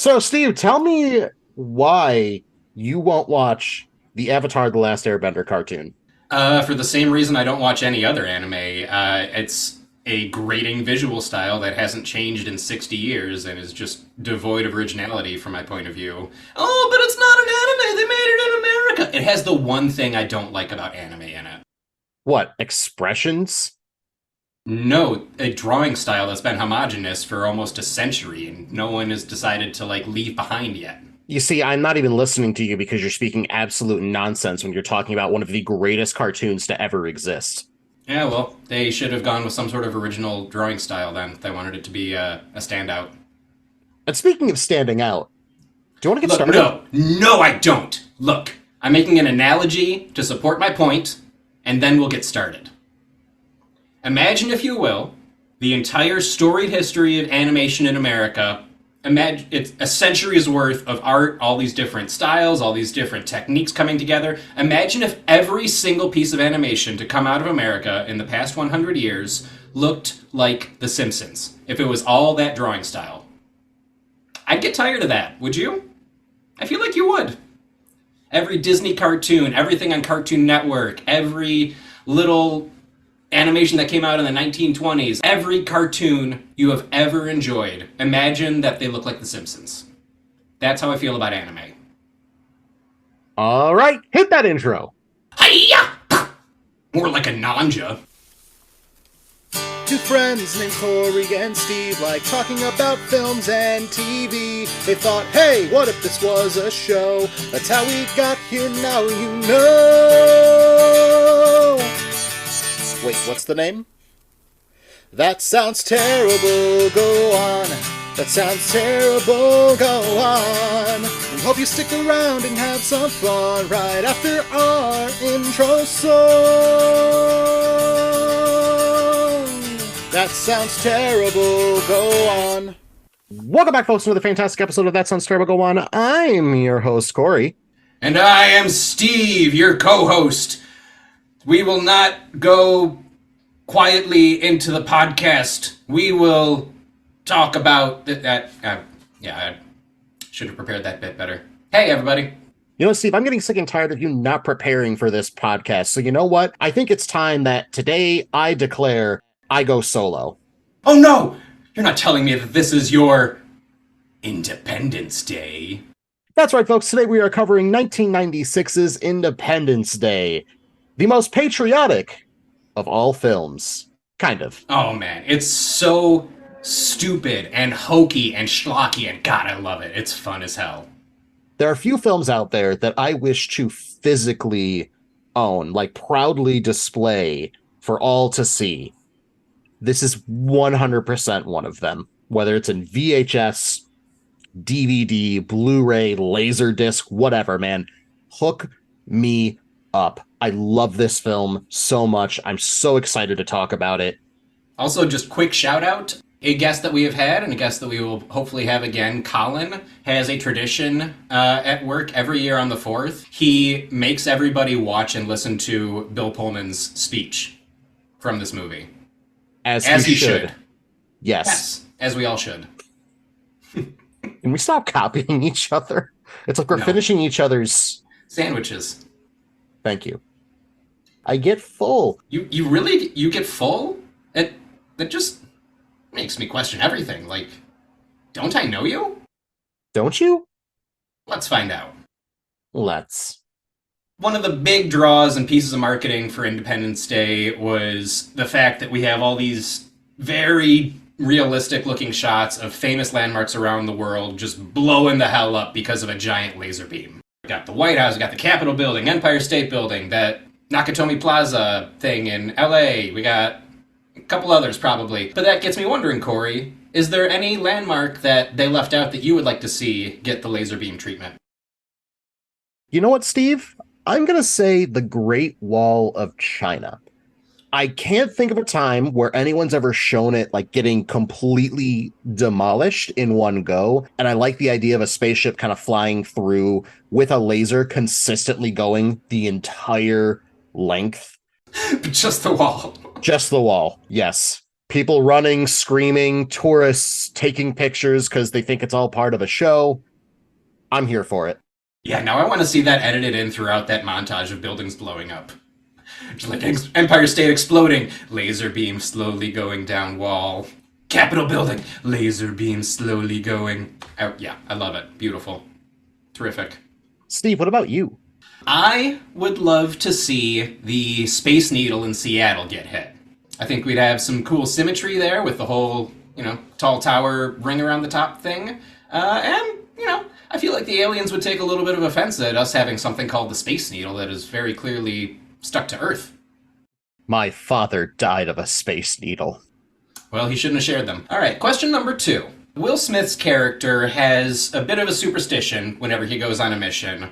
So, Steve, tell me why you won't watch the Avatar: The Last Airbender cartoon. For the same reason I don't watch any other anime. It's a grating visual style that hasn't changed in 60 years and is just devoid of originality from my point of view. Oh, but it's not an anime! They made it in America! It has the one thing I don't like about anime in it. What, expressions? No, a drawing style that's been homogenous for almost a century and no one has decided to, leave behind yet. You see, I'm not even listening to you because you're speaking absolute nonsense when you're talking about one of the greatest cartoons to ever exist. Yeah, well, they should have gone with some sort of original drawing style then if they wanted it to be a standout. And speaking of standing out, do you want to get Look, started? no, I don't. Look, I'm making an analogy to support my point, and then we'll get started. Imagine, if you will, the entire storied history of animation in America. Imagine it's a century's worth of art, all these different styles, all these different techniques coming together. Imagine if every single piece of animation to come out of America in the past 100 years looked like The Simpsons. If it was all that drawing style. I'd get tired of that, would you? I feel like you would. Every Disney cartoon, everything on Cartoon Network, every little animation that came out in the 1920s, every cartoon you have ever enjoyed, imagine that they look like The Simpsons. That's how I feel about anime. All right, hit that intro. Hiya! More like a nanja. Two friends named Corey and Steve like talking about films and TV. They thought, hey, what if this was a show? That's how we got here, now you know. Wait, what's the name? That sounds terrible, go on. That sounds terrible, go on. We hope you stick around and have some fun right after our intro song. That sounds terrible, go on. Welcome back, folks, to another fantastic episode of That Sounds Terrible, Go On. I'm your host, Corey. And I am Steve, your co-host. We will not go quietly into the podcast. We will talk about that. I should have prepared that bit better. Hey, everybody. You know, Steve, I'm getting sick and tired of you not preparing for this podcast. So you know what? I think it's time that today I declare I go solo. Oh, no! You're not telling me that this is your Independence Day. That's right, folks. Today we are covering 1996's Independence Day. The most patriotic of all films. Kind of. Oh, man. It's so stupid and hokey and schlocky, and God, I love it. It's fun as hell. There are a few films out there that I wish to physically own, like proudly display for all to see. This is 100% one of them. Whether it's in VHS, DVD, Blu-ray, Laserdisc, whatever, man. Hook me up. I love this film so much. I'm so excited to talk about it. Also, just quick shout out. A guest that we have had and a guest that we will hopefully have again, Colin, has a tradition at work every year on the 4th. He makes everybody watch and listen to Bill Pullman's speech from this movie. As he should. Yes. As we all should. Can we stop copying each other? It's like we're finishing each other's sandwiches. Thank you. I get full. You really get full? That just makes me question everything. Like, don't I know you? Don't you? Let's find out. Let's. One of the big draws and pieces of marketing for Independence Day was the fact that we have all these very realistic looking shots of famous landmarks around the world just blowing the hell up because of a giant laser beam. We got the White House, we got the Capitol Building, Empire State Building, that Nakatomi Plaza thing in LA. We got a couple others probably. But that gets me wondering, Corey, is there any landmark that they left out that you would like to see get the laser beam treatment? You know what, Steve? I'm going to say the Great Wall of China. I can't think of a time where anyone's ever shown it like getting completely demolished in one go. And I like the idea of a spaceship kind of flying through with a laser consistently going the entire length. Just the wall. Just the wall. Yes. People running, screaming, tourists taking pictures because they think it's all part of a show. I'm here for it. Yeah, now I want to see that edited in throughout that montage of buildings blowing up. Just like Empire State exploding, laser beam slowly going down wall. Capitol building, laser beam slowly going out. Yeah, I love it. Beautiful. Terrific. Steve, what about you? I would love to see the Space Needle in Seattle get hit. I think we'd have some cool symmetry there with the whole, tall tower ring around the top thing. I feel like the aliens would take a little bit of offense at us having something called the Space Needle that is very clearly stuck to Earth. My father died of a space needle. Well, he shouldn't have shared them. All right, question number 2. Will Smith's character has a bit of a superstition whenever he goes on a mission.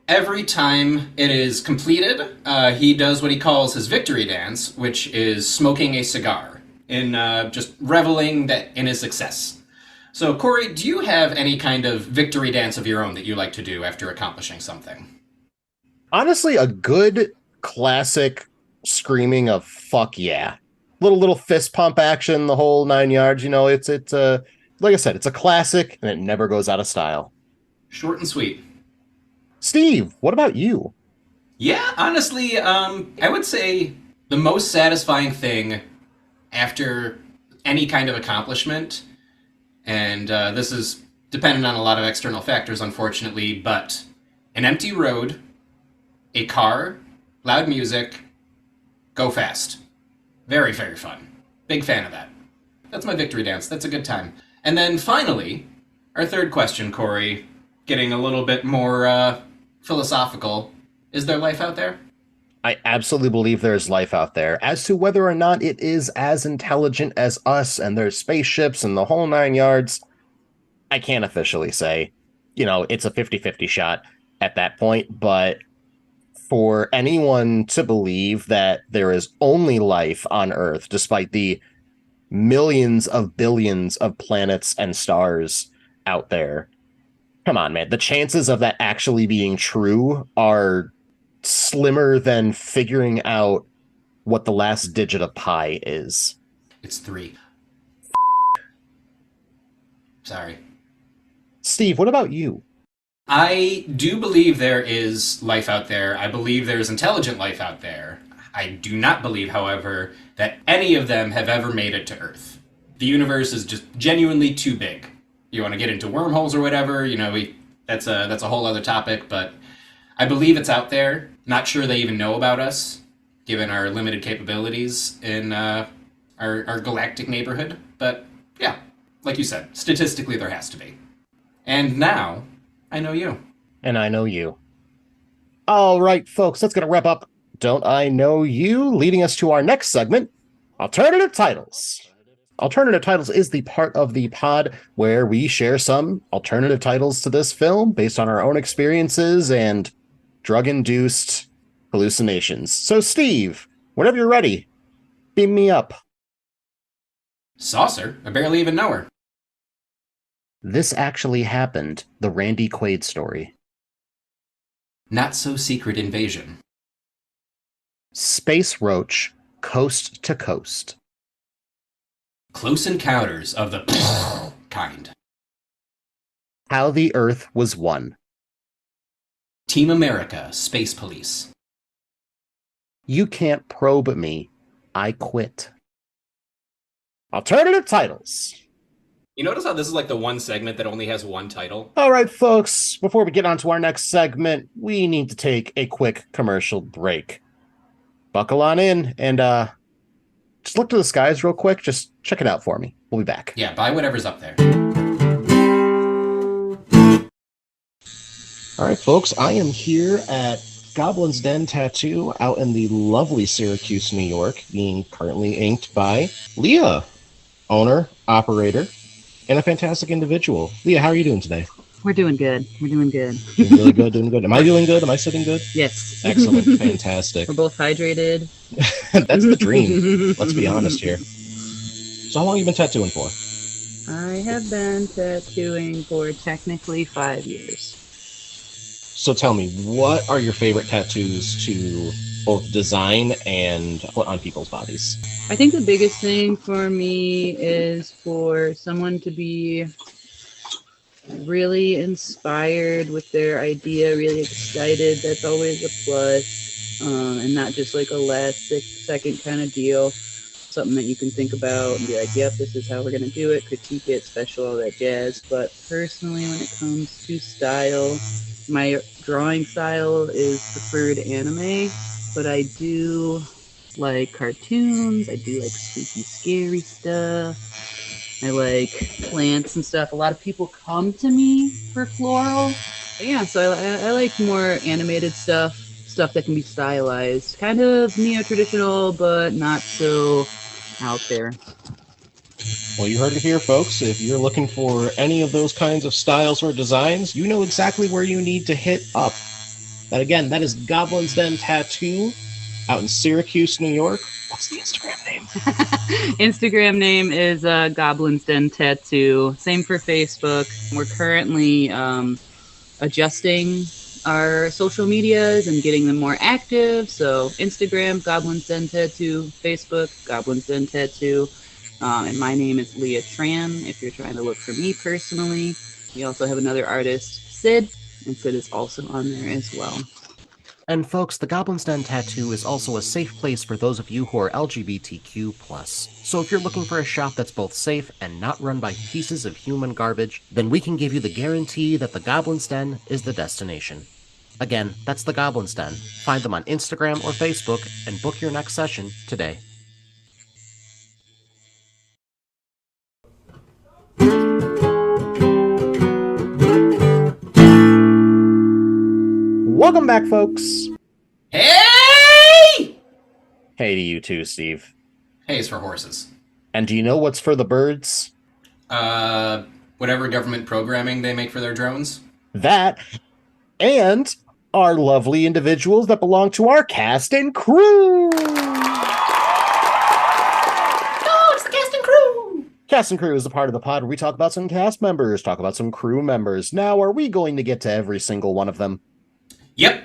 Every time it is completed, he does what he calls his victory dance, which is smoking a cigar in just reveling in his success. So, Corey, do you have any kind of victory dance of your own that you like to do after accomplishing something? Honestly, a good classic screaming of fuck yeah. Little fist pump action, the whole 9 yards. It's like I said, it's a classic and it never goes out of style. Short and sweet. Steve, what about you? Yeah, honestly, I would say the most satisfying thing after any kind of accomplishment, and this is dependent on a lot of external factors, unfortunately, but an empty road, a car, loud music, go fast. Very, very fun. Big fan of that. That's my victory dance. That's a good time. And then finally, our third question, Corey, getting a little bit more philosophical. Is there life out there? I absolutely believe there's life out there. As to whether or not it is as intelligent as us and there's spaceships and the whole 9 yards, I can't officially say. It's a 50-50 shot at that point, but for anyone to believe that there is only life on Earth, despite the millions of billions of planets and stars out there, come on, man. The chances of that actually being true are slimmer than figuring out what the last digit of pi is. It's 3. Sorry. Steve, what about you? I do believe there is life out there. I believe there's intelligent life out there. I do not believe, however, that any of them have ever made it to Earth. The universe is just genuinely too big. You want to get into wormholes or whatever, that's a whole other topic, but I believe it's out there. Not sure they even know about us, given our limited capabilities in our galactic neighborhood. But yeah, like you said, statistically there has to be. And now, I know you. And I know you. All right, folks, that's going to wrap up Don't I Know You, leading us to our next segment, Alternative Titles. Alternative Titles is the part of the pod where we share some alternative titles to this film based on our own experiences and drug-induced hallucinations. So, Steve, whenever you're ready, beam me up. Saucer? I barely even know her. This Actually Happened, the Randy Quaid story. Not So Secret Invasion. Space Roach, Coast to Coast. Close Encounters of the kind. How the Earth Was Won. Team America, Space Police. You Can't Probe Me, I Quit. Alternative titles. You notice how this is like the one segment that only has one title? All right, folks, before we get on to our next segment, we need to take a quick commercial break. Buckle on in and just look to the skies real quick. Just check it out for me. We'll be back. Yeah, buy whatever's up there. All right, folks, I am here at Goblin's Den Tattoo out in the lovely Syracuse, New York, being currently inked by Leah, owner, operator, and a fantastic individual. Leah, how are you doing today? We're doing good. We're doing good. Doing really good, doing good. Am I doing good? Am I sitting good? Yes. Excellent. Fantastic. We're both hydrated. That's the dream. Let's be honest here. So how long have you been tattooing for? I have been tattooing for technically 5 years. So tell me, what are your favorite tattoos to both design and put on people's bodies. I think the biggest thing for me is for someone to be really inspired with their idea, really excited. That's always a plus, and not just like a last second kind of deal. Something that you can think about and be like, yep, this is how we're going to do it, critique it, special, all that jazz. But personally, when it comes to style, my drawing style is preferred anime, but I do like cartoons. I do like spooky, scary stuff. I like plants and stuff. A lot of people come to me for floral. Yeah, so I like more animated stuff that can be stylized. Kind of neo-traditional, but not so out there. Well, you heard it here, folks. If you're looking for any of those kinds of styles or designs, you know exactly where you need to hit up. That is Goblin's Den Tattoo out in Syracuse, New York. What's the Instagram name? Instagram name is Goblin's Den Tattoo. Same for Facebook. We're currently adjusting our social medias and getting them more active. So Instagram, Goblin's Den Tattoo. Facebook, Goblin's Den Tattoo. And my name is Leah Tran, if you're trying to look for me personally. We also have another artist, Sid, and Sid is also on there as well. And folks, the Goblin's Den Tattoo is also a safe place for those of you who are LGBTQ+. So if you're looking for a shop that's both safe and not run by pieces of human garbage, then we can give you the guarantee that the Goblin's Den is the destination. Again, that's the Goblin's Den. Find them on Instagram or Facebook and book your next session today. Welcome back, folks. Hey! Hey to you too, Steve. Hey is for horses. And do you know what's for the birds? Whatever government programming they make for their drones. That, and our lovely individuals that belong to our cast and crew. Oh, it's the cast and crew! Cast and crew is a part of the pod where we talk about some cast members, talk about some crew members. Now, are we going to get to every single one of them? Yep,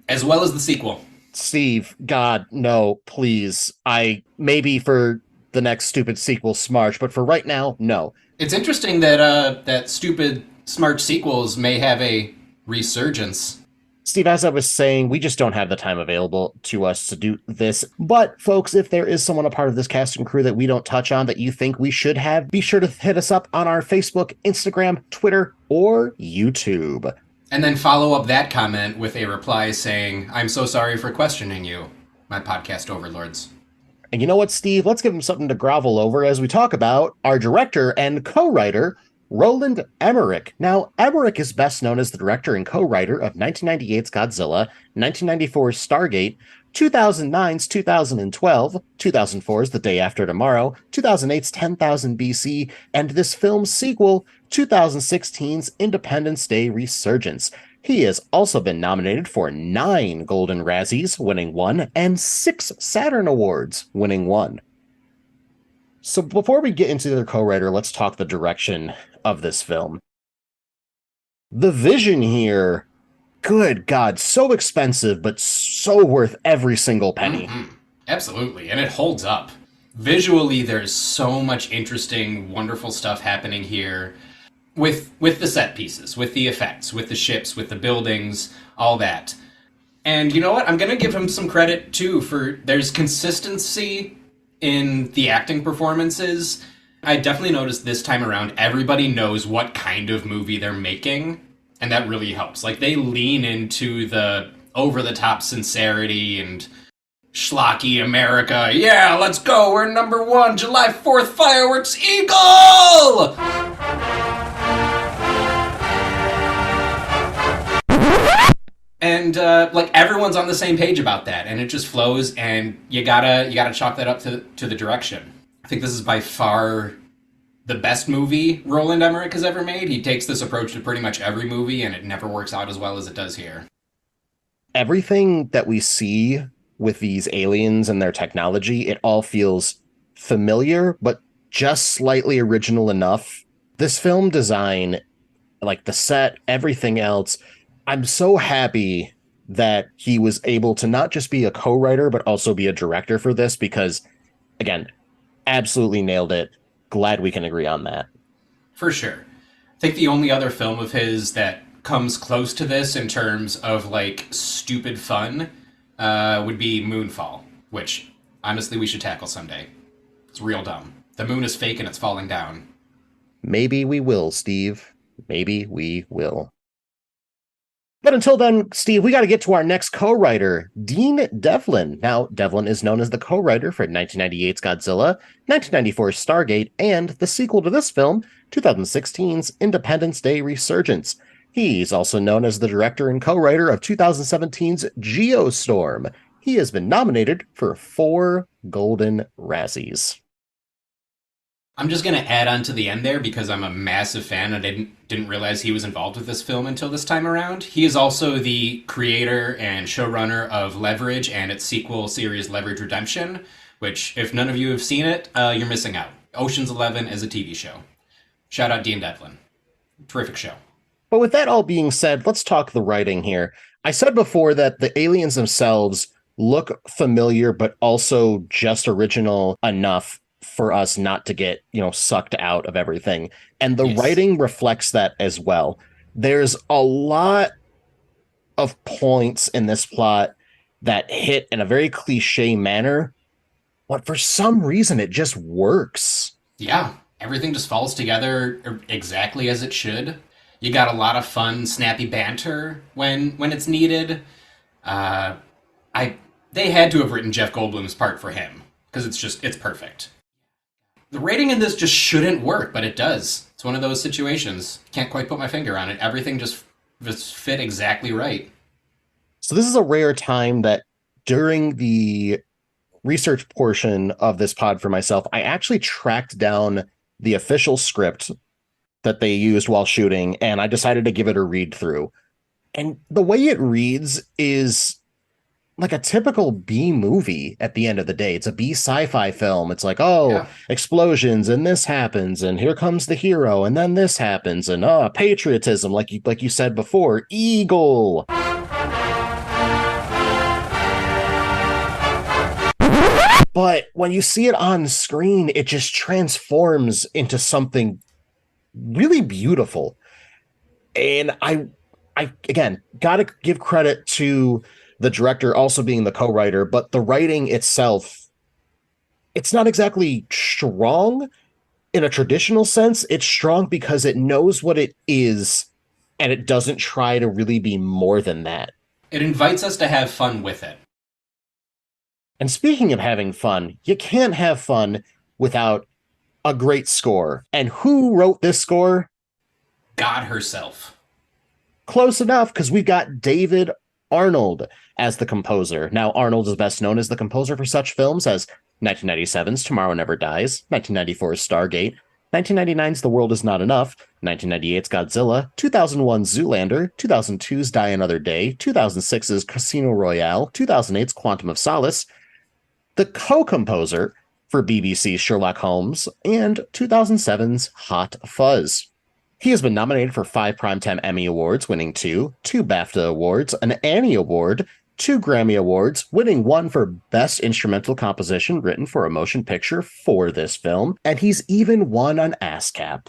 as well as the sequel. Steve, God, no, please. Maybe for the next stupid sequel, Smarch, but for right now, no. It's interesting that that stupid Smart sequels may have a resurgence. Steve, as I was saying, we just don't have the time available to us to do this. But, folks, if there is someone a part of this cast and crew that we don't touch on that you think we should have, be sure to hit us up on our Facebook, Instagram, Twitter, or YouTube. And then follow up that comment with a reply saying, I'm so sorry for questioning you, my podcast overlords. And you know what, Steve? Let's give him something to grovel over as we talk about our director and co-writer, Roland Emmerich. Now, Emmerich is best known as the director and co-writer of 1998's Godzilla, 1994's Stargate, 2009's 2012, 2004's The Day After Tomorrow, 2008's 10,000 BC, and this film's sequel, 2016's Independence Day Resurgence. He has also been nominated for 9 Golden Razzies, winning 1, and 6 Saturn Awards, winning 1. So before we get into the co-writer, let's talk the direction of this film. The vision here, good God, so expensive, but so worth every single penny. Mm-hmm. Absolutely, and it holds up. Visually, there's so much interesting, wonderful stuff happening here. With the set pieces, with the effects, with the ships, with the buildings, all that. And you know what? I'm going to give him some credit, too, for there's consistency in the acting performances. I definitely noticed this time around, everybody knows what kind of movie they're making, and that really helps. Like, they lean into the over-the-top sincerity and schlocky America. Yeah, let's go, we're number 1, July 4th fireworks eagle! And like everyone's on the same page about that, and it just flows. And you gotta chalk that up to the direction. I think this is by far the best movie Roland Emmerich has ever made. He takes this approach to pretty much every movie, and it never works out as well as it does here. Everything that we see with these aliens and their technology, it all feels familiar, but just slightly original enough. This film design, like the set, everything else. I'm so happy that he was able to not just be a co-writer, but also be a director for this because, again, absolutely nailed it. Glad we can agree on that. For sure. I think the only other film of his that comes close to this in terms of like stupid fun would be Moonfall, which honestly we should tackle someday. It's real dumb. The moon is fake and it's falling down. Maybe we will, Steve. Maybe we will. But until then, Steve, we got to get to our next co-writer, Dean Devlin. Now, Devlin is known as the co-writer for 1998's Godzilla, 1994's Stargate, and the sequel to this film, 2016's Independence Day Resurgence. He's also known as the director and co-writer of 2017's Geostorm. He has been nominated for 4 Golden Razzies. I'm just gonna add on to the end there because I'm a massive fan and I didn't realize he was involved with this film until this time around. He is also the creator and showrunner of Leverage and its sequel series Leverage Redemption, which, if none of you have seen it, you're missing out. Ocean's 11 is a TV show. Shout out Dean Devlin. Terrific show. But with that all being said, let's talk the writing here. I said before that the aliens themselves look familiar, but also just original enough for us not to get, sucked out of everything. And the writing reflects that as well. There's a lot of points in this plot that hit in a very cliche manner, but for some reason it just works. Yeah, everything just falls together exactly as it should. You got a lot of fun, snappy banter when it's needed. They had to have written Jeff Goldblum's part for him because it's perfect. The rating in this just shouldn't work, but it does. It's one of those situations. Can't quite put my finger on it. Everything just fit exactly right. So this is a rare time that during the research portion of this pod for myself, I actually tracked down the official script that they used while shooting, and I decided to give it a read through. And the way it reads is like a typical B movie at the end of the day. It's a B sci-fi film. It's like, explosions and this happens and here comes the hero and then this happens and patriotism, like you said before, Eagle. But when you see it on screen, it just transforms into something really beautiful. And I again, got to give credit to the director also being the co-writer, but the writing itself, it's not exactly strong in a traditional sense. It's strong because it knows what it is, and it doesn't try to really be more than that. It invites us to have fun with it. And speaking of having fun, you can't have fun without a great score. And who wrote this score? God herself. Close enough, because we've got David Arnold as the composer. Now, Arnold is best known as the composer for such films as 1997's Tomorrow Never Dies, 1994's Stargate, 1999's The World Is Not Enough, 1998's Godzilla, 2001's Zoolander, 2002's Die Another Day, 2006's Casino Royale, 2008's Quantum of Solace, the co-composer for BBC's Sherlock Holmes, and 2007's Hot Fuzz. He has been nominated for 5 Primetime Emmy Awards, winning 2 BAFTA Awards, an Annie Award, 2 Grammy Awards, winning 1 for Best Instrumental Composition written for a motion picture for this film, and he's even won an ASCAP.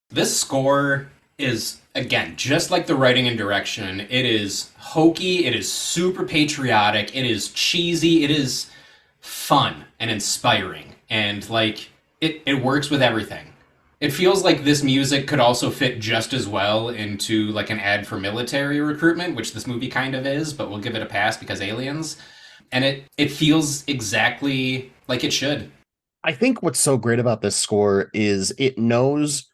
This score is, again, just like the writing and direction. It is hokey, it is super patriotic, it is cheesy, it is fun and inspiring, and it works with everything. It feels like this music could also fit just as well into like an ad for military recruitment, which this movie kind of is, but we'll give it a pass because aliens. And it feels exactly like it should. I think what's so great about this score is it knows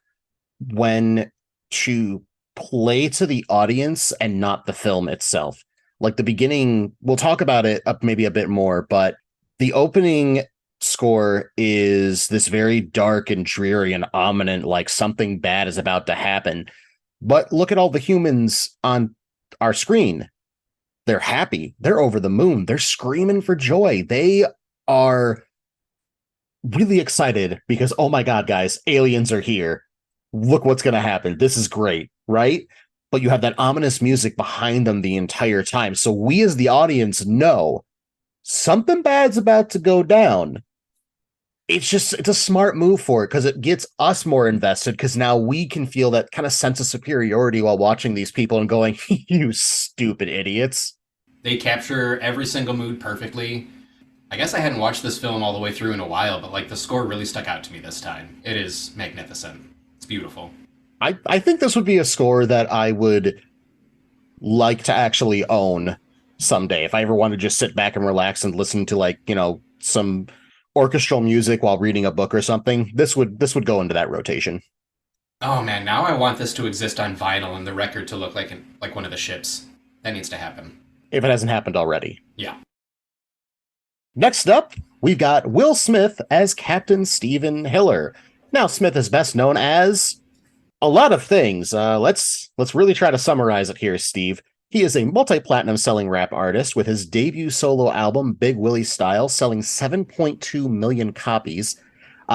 when to play to the audience and not the film itself. Like the beginning, we'll talk about it up maybe a bit more, but the opening score is this very dark and dreary and ominous, like something bad is about to happen. But look at all the humans on our screen. They're happy. They're over the moon. They're screaming for joy. They are really excited because, oh my God, guys, aliens are here. Look what's going to happen. This is great, right? but you have that ominous music behind them the entire time. So we as the audience know something bad's about to go down. It's a smart move for it because it gets us more invested because now we can feel that kind of sense of superiority while watching these people and going, you stupid idiots. They capture every single mood perfectly. I guess I hadn't watched this film all the way through in a while, but like the score really stuck out to me this time. It is magnificent. It's beautiful. I think this would be a score that I would like to actually own someday. If I ever want to just sit back and relax and listen to like, some orchestral music while reading a book or something, this would go into that rotation. Oh man, now I want this to exist on vinyl and the record to look like one of the ships. That needs to happen. If it hasn't happened already. Yeah. Next up, we've got Will Smith as Captain Stephen Hiller. Now, Smith is best known as a lot of things. Let's really try to summarize it here, Steve. He is a multi-platinum selling rap artist with his debut solo album, Big Willie Style, selling 7.2 million copies.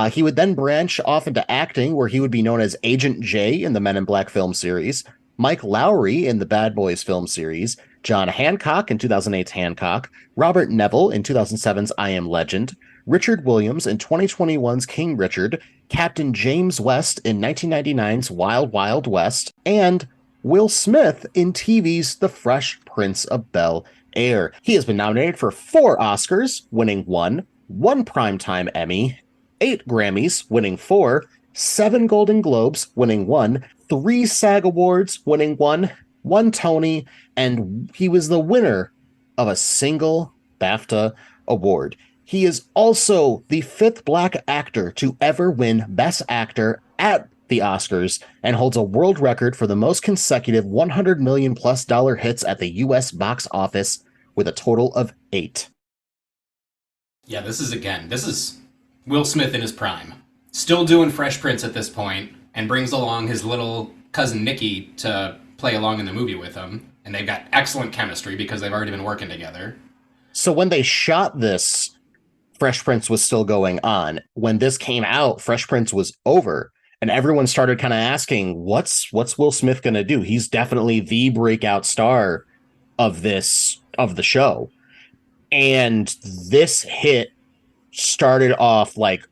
He would then branch off into acting, where he would be known as Agent J in the Men in Black film series, Mike Lowry in the Bad Boys film series, John Hancock in 2008's Hancock, Robert Neville in 2007's I Am Legend, Richard Williams in 2021's King Richard, Captain James West in 1999's Wild Wild West, and Will Smith in TV's The Fresh Prince of Bel-Air. He has been nominated for 4 Oscars, winning 1 Primetime Emmy, 8 Grammys, winning 4, 7 Golden Globes, winning 1, 3 SAG Awards, winning 1 Tony, and he was the winner of a single BAFTA award. He is also the 5th Black actor to ever win Best Actor at the Oscars and holds a world record for the most consecutive $100 million plus hits at the US box office with a total of 8. Yeah, this is Will Smith in his prime. Still doing Fresh Prince at this point, and brings along his little cousin Nikki to play along in the movie with him. And they've got excellent chemistry because they've already been working together. So when they shot this, Fresh Prince was still going on. When this came out, Fresh Prince was over. And everyone started kind of asking, what's Will Smith going to do? He's definitely the breakout star of the show. And this hit started off like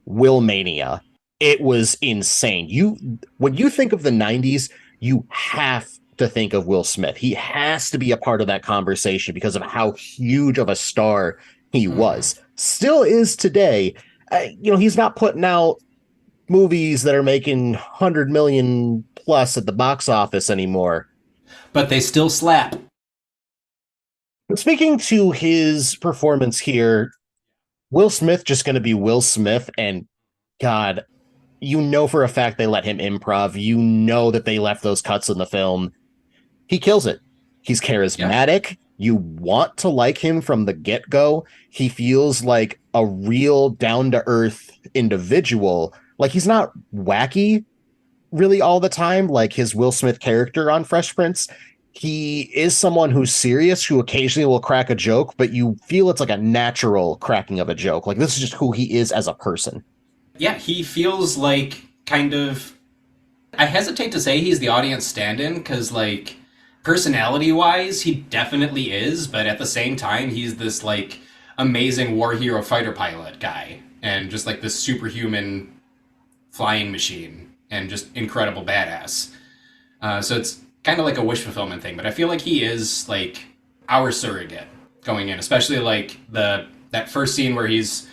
Will Mania. It was insane. When you think of the 90s, you have to think of Will Smith. He has to be a part of that conversation because of how huge of a star he was. Still is today. He's not putting out movies that are making 100 million plus at the box office anymore. But they still slap. Speaking to his performance here, Will Smith just going to be Will Smith, and God, for a fact they let him improv. That they left those cuts in the film. He kills it. He's charismatic. Yeah. You want to like him from the get-go. He feels like a real down-to-earth individual. Like, he's not wacky really all the time, like his Will Smith character on Fresh Prince. He is someone who's serious, who occasionally will crack a joke, but you feel it's like a natural cracking of a joke. Like, this is just who he is as a person. Yeah, he feels like kind of... I hesitate to say he's the audience stand-in, because, like, personality-wise, he definitely is, but at the same time, he's this, like, amazing war hero fighter pilot guy, and just, like, this superhuman flying machine, and just incredible badass. So it's kind of like a wish fulfillment thing, but I feel like he is, like, our surrogate going in, especially, like, that first scene where he's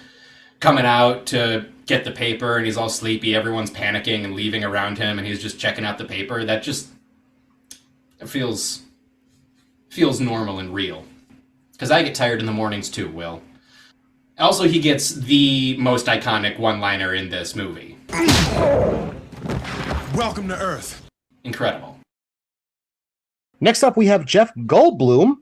coming out to get the paper, and he's all sleepy, everyone's panicking and leaving around him, and he's just checking out the paper. That just... it feels normal and real. Because I get tired in the mornings too, Will. Also, he gets the most iconic one-liner in this movie. Welcome to Earth. Incredible. Next up, we have Jeff Goldblum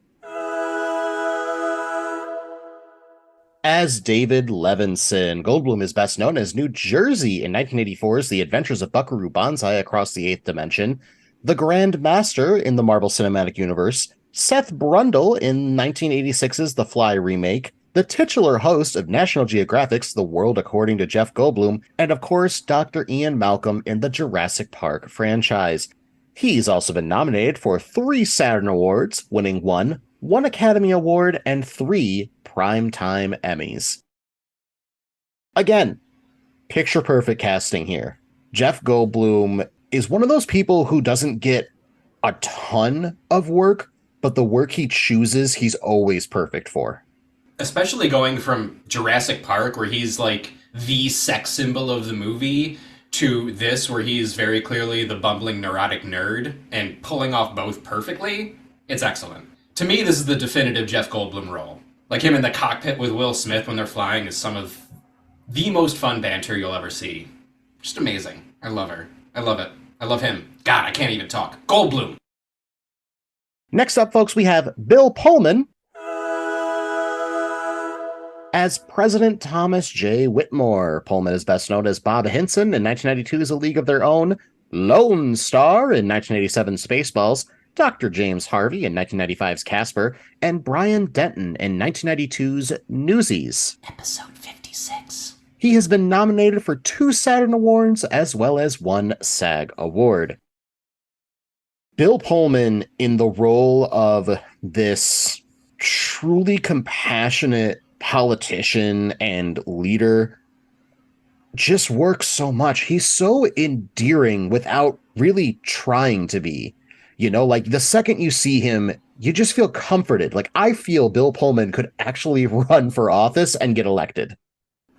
as David Levinson. Goldblum is best known as New Jersey in 1984's The Adventures of Buckaroo Banzai Across the Eighth Dimension, the Grand Master in the Marvel Cinematic Universe, Seth Brundle in 1986's The Fly remake, the titular host of National Geographic's The World According to Jeff Goldblum, and of course, Dr. Ian Malcolm in the Jurassic Park franchise. He's also been nominated for 3 Saturn Awards, winning one Academy Award, and 3 Primetime Emmys. Again, picture perfect casting here. Jeff Goldblum is one of those people who doesn't get a ton of work, but the work he chooses, he's always perfect for. Especially going from Jurassic Park, where he's like the sex symbol of the movie, to this, where he's very clearly the bumbling neurotic nerd, and pulling off both perfectly. It's excellent. To me, this is the definitive Jeff Goldblum role. Like him in the cockpit with Will Smith when they're flying is some of the most fun banter you'll ever see. Just amazing. I love her. I love it. I love him. God, I can't even talk. Goldblum. Next up, folks, we have Bill Pullman as President Thomas J. Whitmore. Pullman is best known as Bob Hinson in 1992's A League of Their Own, Lone Star in 1987's Spaceballs, Dr. James Harvey in 1995's Casper, and Brian Denton in 1992's Newsies. Episode 56. He has been nominated for 2 Saturn Awards as well as 1 SAG Award. Bill Pullman, in the role of this truly compassionate politician and leader, just works so much. He's so endearing without really trying to be. You know, like the second you see him, you just feel comforted. Like I feel Bill Pullman could actually run for office and get elected.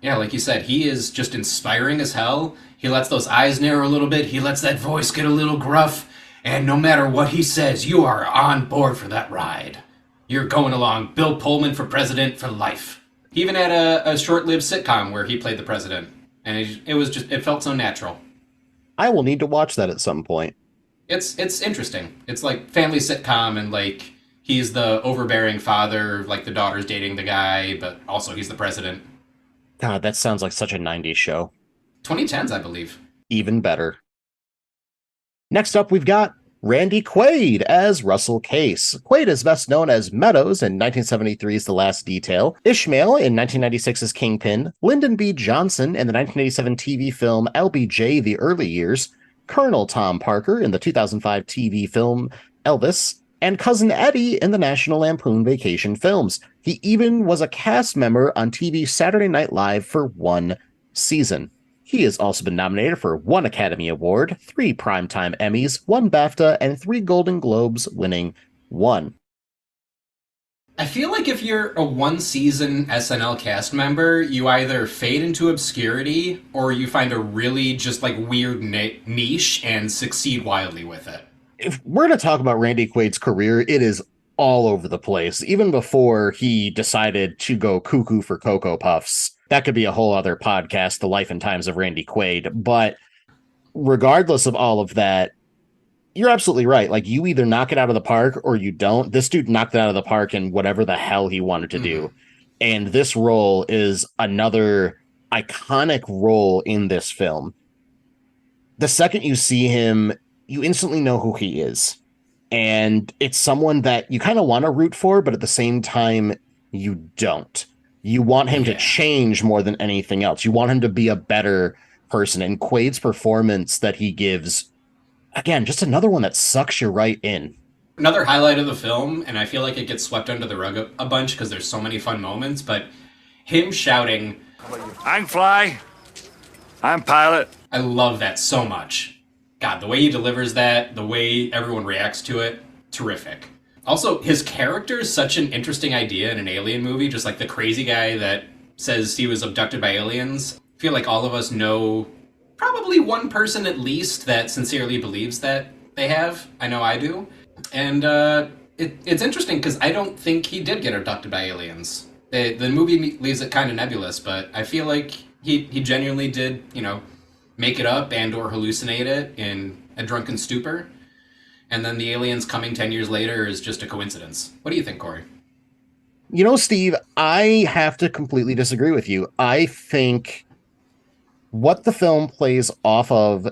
Yeah, like you said, he is just inspiring as hell. He lets those eyes narrow a little bit. He lets that voice get a little gruff. And no matter what he says, you are on board for that ride. You're going along. Bill Pullman for president for life. He even had a short-lived sitcom where he played the president. And it felt so natural. I will need to watch that at some point. It's interesting. It's like family sitcom, and like he's the overbearing father, like the daughter's dating the guy, but also he's the president. God, that sounds like such a 90s show. 2010s, I believe. Even better. Next up, we've got Randy Quaid as Russell Case. Quaid is best known as Meadows in 1973's The Last Detail, Ishmael in 1996's Kingpin, Lyndon B. Johnson in the 1987 TV film LBJ: The Early Years, Colonel Tom Parker in the 2005 TV film Elvis, and Cousin Eddie in the National Lampoon Vacation films. He even was a cast member on TV's Saturday Night Live for 1 season. He has also been nominated for 1 Academy Award, 3 Primetime Emmys, 1 BAFTA, and 3 Golden Globes, winning 1. I feel like if you're a 1-season SNL cast member, you either fade into obscurity or you find a really just like weird niche and succeed wildly with it. If we're going to talk about Randy Quaid's career, it is all over the place. Even before he decided to go cuckoo for Cocoa Puffs. That could be a whole other podcast, The Life and Times of Randy Quaid. But regardless of all of that, you're absolutely right. Like, you either knock it out of the park or you don't. This dude knocked it out of the park in whatever the hell he wanted to do. And this role is another iconic role in this film. The second you see him, you instantly know who he is. And it's someone that you kind of want to root for, but at the same time, you don't. You want him to change more than anything else. You want him to be a better person. And Quaid's performance that he gives, again, just another one that sucks you right in. Another highlight of the film, and I feel like it gets swept under the rug a bunch because there's so many fun moments, but him shouting, "I can fly. I'm pilot." I love that so much. God, the way he delivers that, the way everyone reacts to it, terrific. Also, his character is such an interesting idea in an alien movie, just like the crazy guy that says he was abducted by aliens. I feel like all of us know probably one person at least that sincerely believes that they have. I know I do. And it's interesting because I don't think he did get abducted by aliens. The movie leaves it kind of nebulous, but I feel like he genuinely did, make it up and or hallucinate it in a drunken stupor. And then the aliens coming 10 years later is just a coincidence. What do you think, Corey? Steve, I have to completely disagree with you. I think what the film plays off of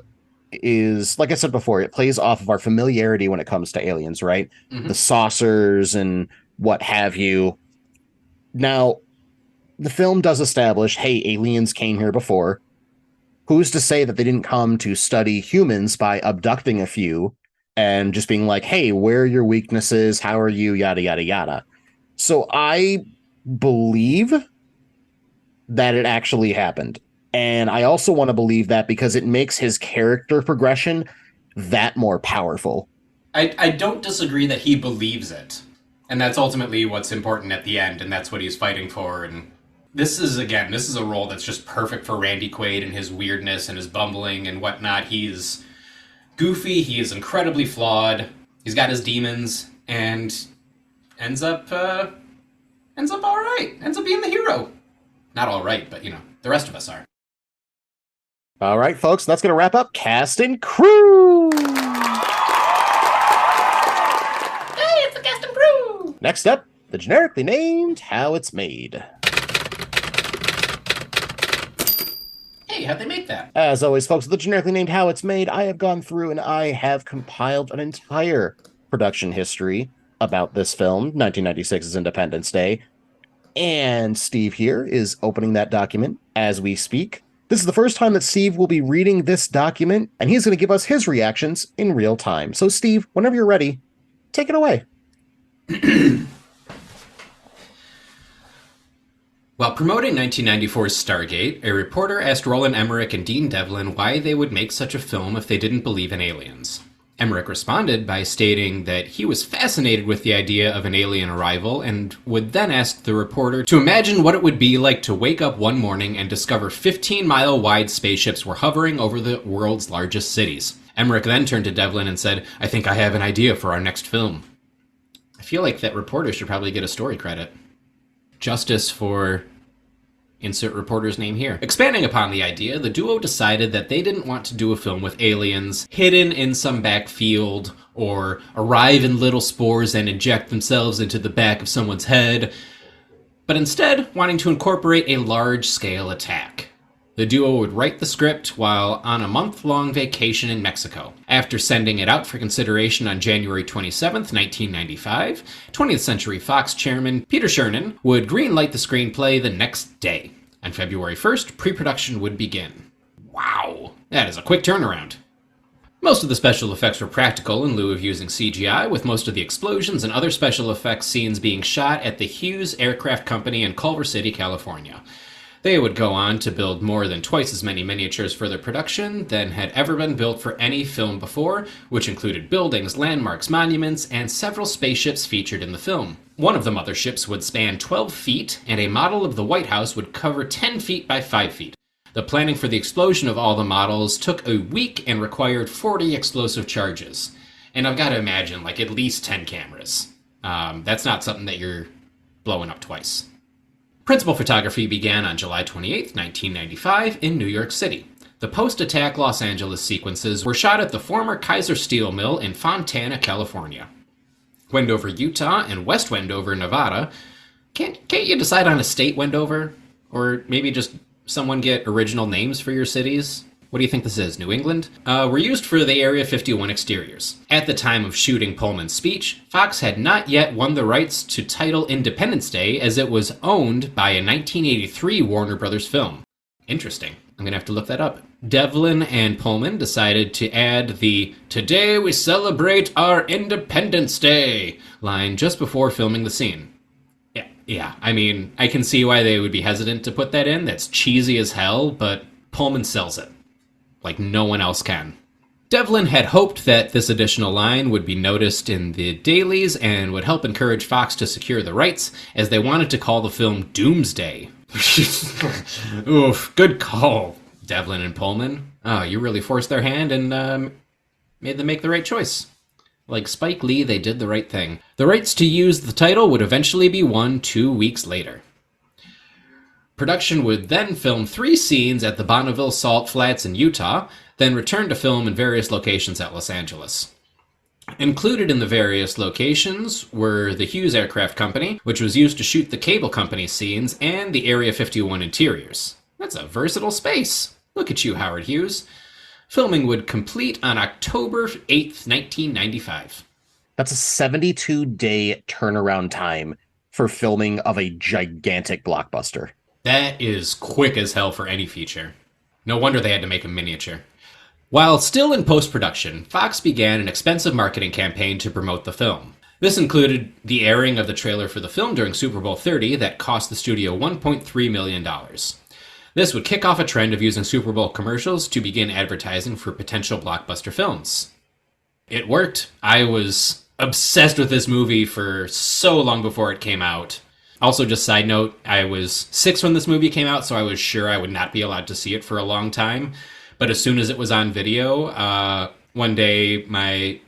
is, like I said before, it plays off of our familiarity when it comes to aliens, right? Mm-hmm. The saucers and what have you. Now, the film does establish, hey, aliens came here before. Who's to say that they didn't come to study humans by abducting a few and just being like, hey, where are your weaknesses? How are you? Yada, yada, yada. So I believe that it actually happened. And I also want to believe that because it makes his character progression that more powerful. I don't disagree that he believes it. And that's ultimately what's important at the end, and that's what he's fighting for. And this is a role that's just perfect for Randy Quaid and his weirdness and his bumbling and whatnot. He's goofy, he is incredibly flawed, he's got his demons, and ends up all right. Ends up being the hero. Not all right, but the rest of us are. All right, folks, that's going to wrap up Cast and Crew. Next up, the generically named How It's Made. Hey, how'd they make that? As always, folks, the generically named How It's Made, I have gone through and I have compiled an entire production history about this film, 1996's Independence Day. And Steve here is opening that document as we speak. This is the first time that Steve will be reading this document, and he's going to give us his reactions in real time. So, Steve, whenever you're ready, take it away. While promoting 1994's Stargate, a reporter asked Roland Emmerich and Dean Devlin why they would make such a film if they didn't believe in aliens. Emmerich responded by stating that he was fascinated with the idea of an alien arrival and would then ask the reporter to imagine what it would be like to wake up one morning and discover 15-mile-wide spaceships were hovering over the world's largest cities. Emmerich then turned to Devlin and said, "I think I have an idea for our next film." I feel like that reporter should probably get a story credit. Justice for insert reporter's name here. Expanding upon the idea, the duo decided that they didn't want to do a film with aliens hidden in some backfield or arrive in little spores and inject themselves into the back of someone's head, but instead wanting to incorporate a large-scale attack. The duo would write the script while on a month-long vacation in Mexico. After sending it out for consideration on January 27, 1995, 20th Century Fox chairman Peter Chernin would greenlight the screenplay the next day. On February 1st, pre-production would begin. Wow, that is a quick turnaround. Most of the special effects were practical in lieu of using CGI, with most of the explosions and other special effects scenes being shot at the Hughes Aircraft Company in Culver City, California. They would go on to build more than twice as many miniatures for their production than had ever been built for any film before, which included buildings, landmarks, monuments, and several spaceships featured in the film. One of the motherships would span 12 feet, and a model of the White House would cover 10 feet by 5 feet. The planning for the explosion of all the models took a week and required 40 explosive charges. And I've got to imagine, at least 10 cameras. That's not something that you're blowing up twice. Principal photography began on July 28, 1995, in New York City. The post-attack Los Angeles sequences were shot at the former Kaiser Steel Mill in Fontana, California. Wendover, Utah, and West Wendover, Nevada. Can't you decide on a state, Wendover? Or maybe just someone get original names for your cities? What do you think this is, New England? Were used for the Area 51 exteriors. At the time of shooting Pullman's speech, Fox had not yet won the rights to title Independence Day, as it was owned by a 1983 Warner Brothers film. Interesting. I'm gonna have to look that up. Devlin and Pullman decided to add the "Today we celebrate our Independence Day" line just before filming the scene. Yeah, I mean, I can see why they would be hesitant to put that in. That's cheesy as hell, but Pullman sells it like no one else can. Devlin had hoped that this additional line would be noticed in the dailies and would help encourage Fox to secure the rights, as they wanted to call the film Doomsday. Oof, good call, Devlin and Pullman. Oh, you really forced their hand and made them make the right choice. Like Spike Lee, they did the right thing. The rights to use the title would eventually be won 2 weeks later. Production would then film 3 scenes at the Bonneville Salt Flats in Utah, then return to film in various locations at Los Angeles. Included in the various locations were the Hughes Aircraft Company, which was used to shoot the Cable Company scenes, and the Area 51 interiors. That's a versatile space. Look at you, Howard Hughes. Filming would complete on October 8th, 1995. That's a 72-day turnaround time for filming of a gigantic blockbuster. That is quick as hell for any feature. No wonder they had to make a miniature. While still in post-production, Fox began an expensive marketing campaign to promote the film. This included the airing of the trailer for the film during Super Bowl 30 that cost the studio $1.3 million. This would kick off a trend of using Super Bowl commercials to begin advertising for potential blockbuster films. It worked. I was obsessed with this movie for so long before it came out. Also, just side note, I was 6 when this movie came out, so I was sure I would not be allowed to see it for a long time. But as soon as it was on video, one day I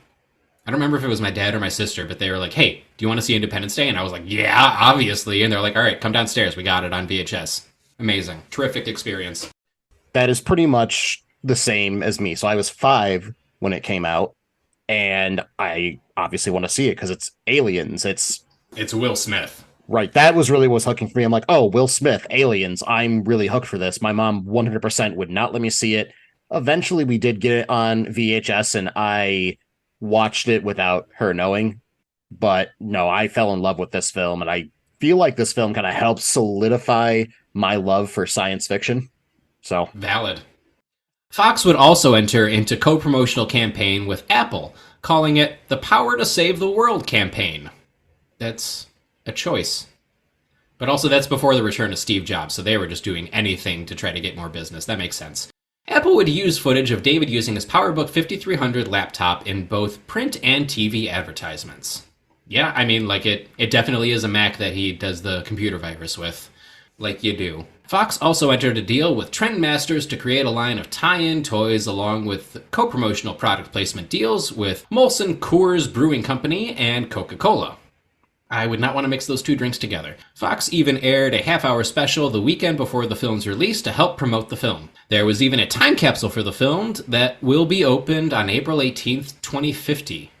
don't remember if it was my dad or my sister, but they were like, hey, do you want to see Independence Day? And I was like, yeah, obviously. And they're like, all right, come downstairs. We got it on VHS. Amazing. Terrific experience. That is pretty much the same as me. So I was 5 when it came out, and I obviously want to see it because it's aliens. It's Will Smith. Right. That was really what's hooking for me. I'm like, oh, Will Smith, aliens. I'm really hooked for this. My mom 100% would not let me see it. Eventually, we did get it on VHS, and I watched it without her knowing. But no, I fell in love with this film, and I feel like this film kind of helped solidify my love for science fiction. So Valid. Fox would also enter into co-promotional campaign with Apple, calling it the Power to Save the World campaign. That's a choice. But also that's before the return of Steve Jobs, so they were just doing anything to try to get more business. That makes sense. Apple would use footage of David using his PowerBook 5300 laptop in both print and TV advertisements. Yeah, I mean, like it definitely is a Mac that he does the computer virus with, like you do. Fox also entered a deal with Trendmasters to create a line of tie-in toys along with co-promotional product placement deals with Molson Coors Brewing Company and Coca-Cola. I would not want to mix those two drinks together. Fox even aired a half-hour special the weekend before the film's release to help promote the film. There was even a time capsule for the film that will be opened on April 18th, 2050.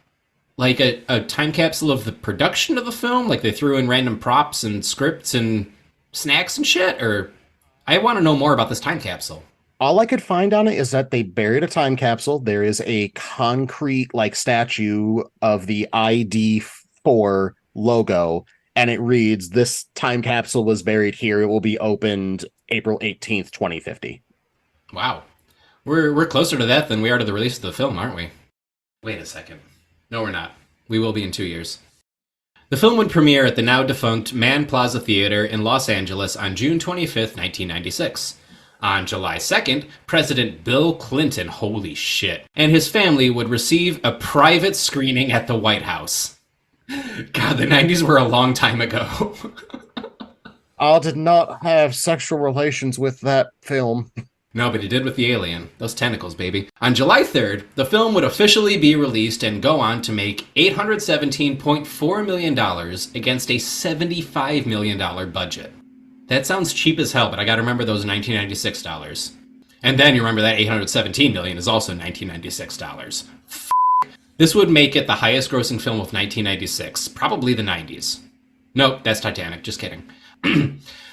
Like a time capsule of the production of the film? Like they threw in random props and scripts and snacks and shit? Or I want to know more about this time capsule. all I could find on it is that they buried a time capsule. There is a concrete like statue of the ID4 logo, and it reads, "This time capsule was buried here. It will be opened April 18th, 2050." Wow. We're closer to that than we are to the release of the film, aren't we? Wait a second. No, we're not. We will be in 2 years. The film would premiere at the now-defunct Mann Plaza Theater in Los Angeles on June 25th, 1996. On July 2nd, President Bill Clinton, holy shit, and his family would receive a private screening at the White House. God, the 90s were a long time ago. I did not have sexual relations with that film. No, but he did with the alien. Those tentacles, baby. On July 3rd, the film would officially be released and go on to make $817.4 million against a $75 million budget. That sounds cheap as hell, but I gotta remember those $1996. And then you remember that $817 million is also $1996. This would make it the highest grossing film of 1996, probably the 90s. Nope, that's Titanic, just kidding.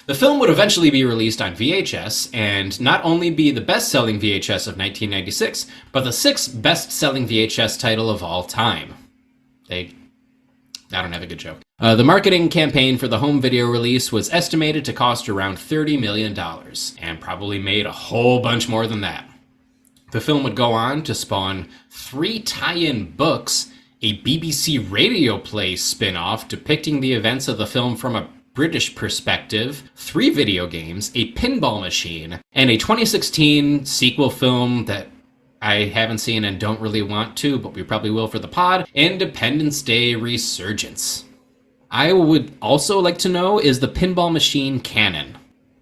The film would eventually be released on VHS and not only be the best-selling VHS of 1996, but the 6th best-selling VHS title of all time. I don't have a good joke. The marketing campaign for the home video release was estimated to cost around $30 million, and probably made a whole bunch more than that. The film would go on to spawn 3 tie-in books, a BBC radio play spin-off depicting the events of the film from a British perspective, 3 video games, a pinball machine, and a 2016 sequel film that I haven't seen and don't really want to, but we probably will for the pod, Independence Day Resurgence. I would also like to know, is the pinball machine canon?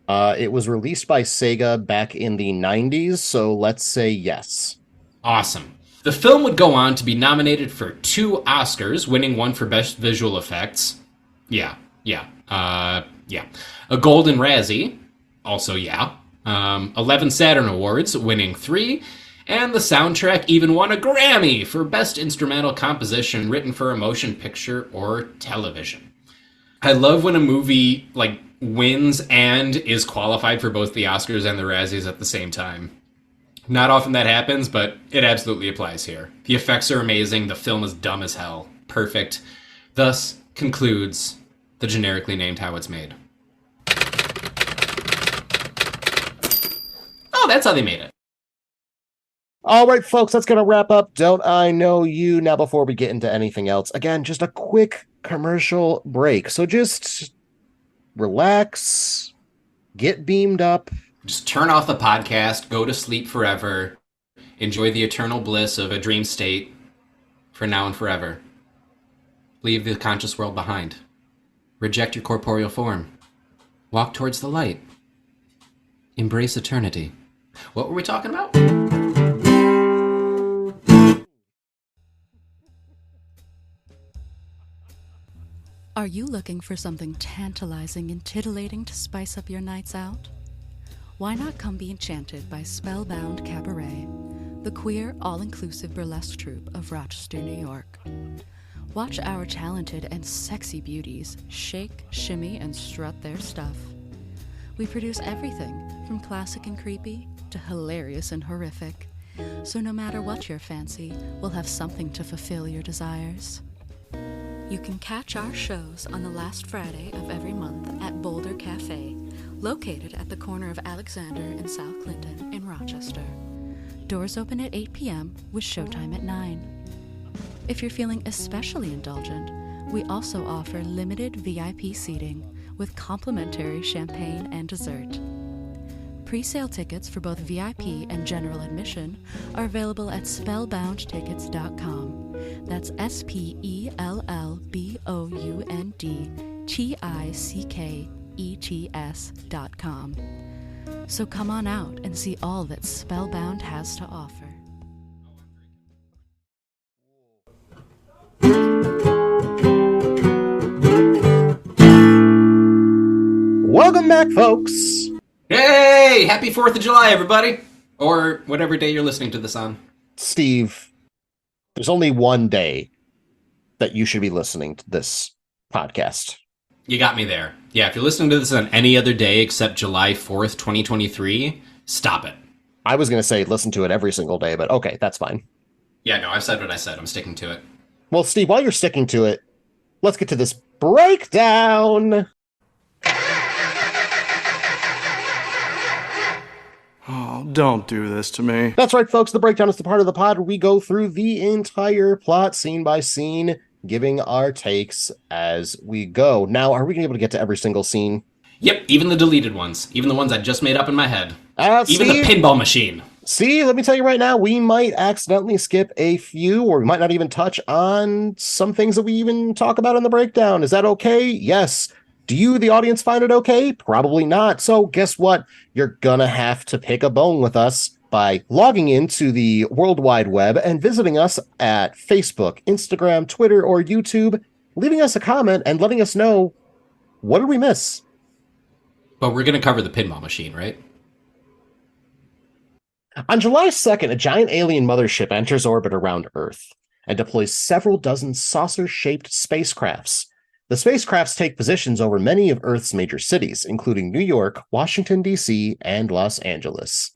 It was released by Sega back in the 90s, so let's say yes. Awesome. The film would go on to be nominated for 2 Oscars, winning one for Best Visual Effects. Yeah. A Golden Razzie, also yeah. 11 Saturn Awards, winning 3. And the soundtrack even won a Grammy for Best Instrumental Composition written for a motion picture or television. I love when a movie, wins and is qualified for both the Oscars and the Razzies at the same time. Not often that happens, but it absolutely applies here. The effects are amazing, the film is dumb as hell. Perfect. Thus concludes the generically named How It's Made. Oh, that's how they made it. All right, folks, that's going to wrap up Don't I Know You. Now, before we get into anything else, again, just a quick commercial break. So just relax, get beamed up. Just turn off the podcast, go to sleep forever, enjoy the eternal bliss of a dream state for now and forever. Leave the conscious world behind. Reject your corporeal form. Walk towards the light. Embrace eternity. What were we talking about? Are you looking for something tantalizing and titillating to spice up your nights out? Why not come be enchanted by Spellbound Cabaret, the queer, all-inclusive burlesque troupe of Rochester, New York. Watch our talented and sexy beauties shake, shimmy, and strut their stuff. We produce everything from classic and creepy to hilarious and horrific. So no matter what your fancy, we'll have something to fulfill your desires. You can catch our shows on the last Friday of every month at Boulder Cafe, located at the corner of Alexander and South Clinton in Rochester. Doors open at 8 p.m. with showtime at 9. If you're feeling especially indulgent, we also offer limited VIP seating with complimentary champagne and dessert. Pre-sale tickets for both VIP and general admission are available at spellboundtickets.com. That's spellboundtickets.com. So come on out and see all that Spellbound has to offer. Welcome back, folks. Hey! Happy 4th of July, everybody! Or whatever day you're listening to this on. Steve, there's only one day that you should be listening to this podcast. You got me there. Yeah, if you're listening to this on any other day except July 4th, 2023, stop it. I was going to say listen to it every single day, but okay, that's fine. Yeah, no, I've said what I said. I'm sticking to it. Well, Steve, while you're sticking to it, let's get to this breakdown. Oh, don't do this to me. That's right, folks. The breakdown is the part of the pod where we go through the entire plot scene by scene, giving our takes as we go. Now, are we going to be able to get to every single scene? Yep, even the deleted ones. Even the ones I just made up in my head. Even Steve, the pinball machine. See, let me tell you right now, we might accidentally skip a few, or we might not even touch on some things that we even talk about in the breakdown. Is that okay? Yes. Do you, the audience, find it okay? Probably not. So guess what? You're gonna have to pick a bone with us by logging into the World Wide Web and visiting us at Facebook, Instagram, Twitter, or YouTube, leaving us a comment and letting us know, what did we miss? But we're going to cover the pinball machine, right? On July 2nd, a giant alien mothership enters orbit around Earth and deploys several dozen saucer-shaped spacecrafts. The spacecrafts take positions over many of Earth's major cities, including New York, Washington, D.C., and Los Angeles.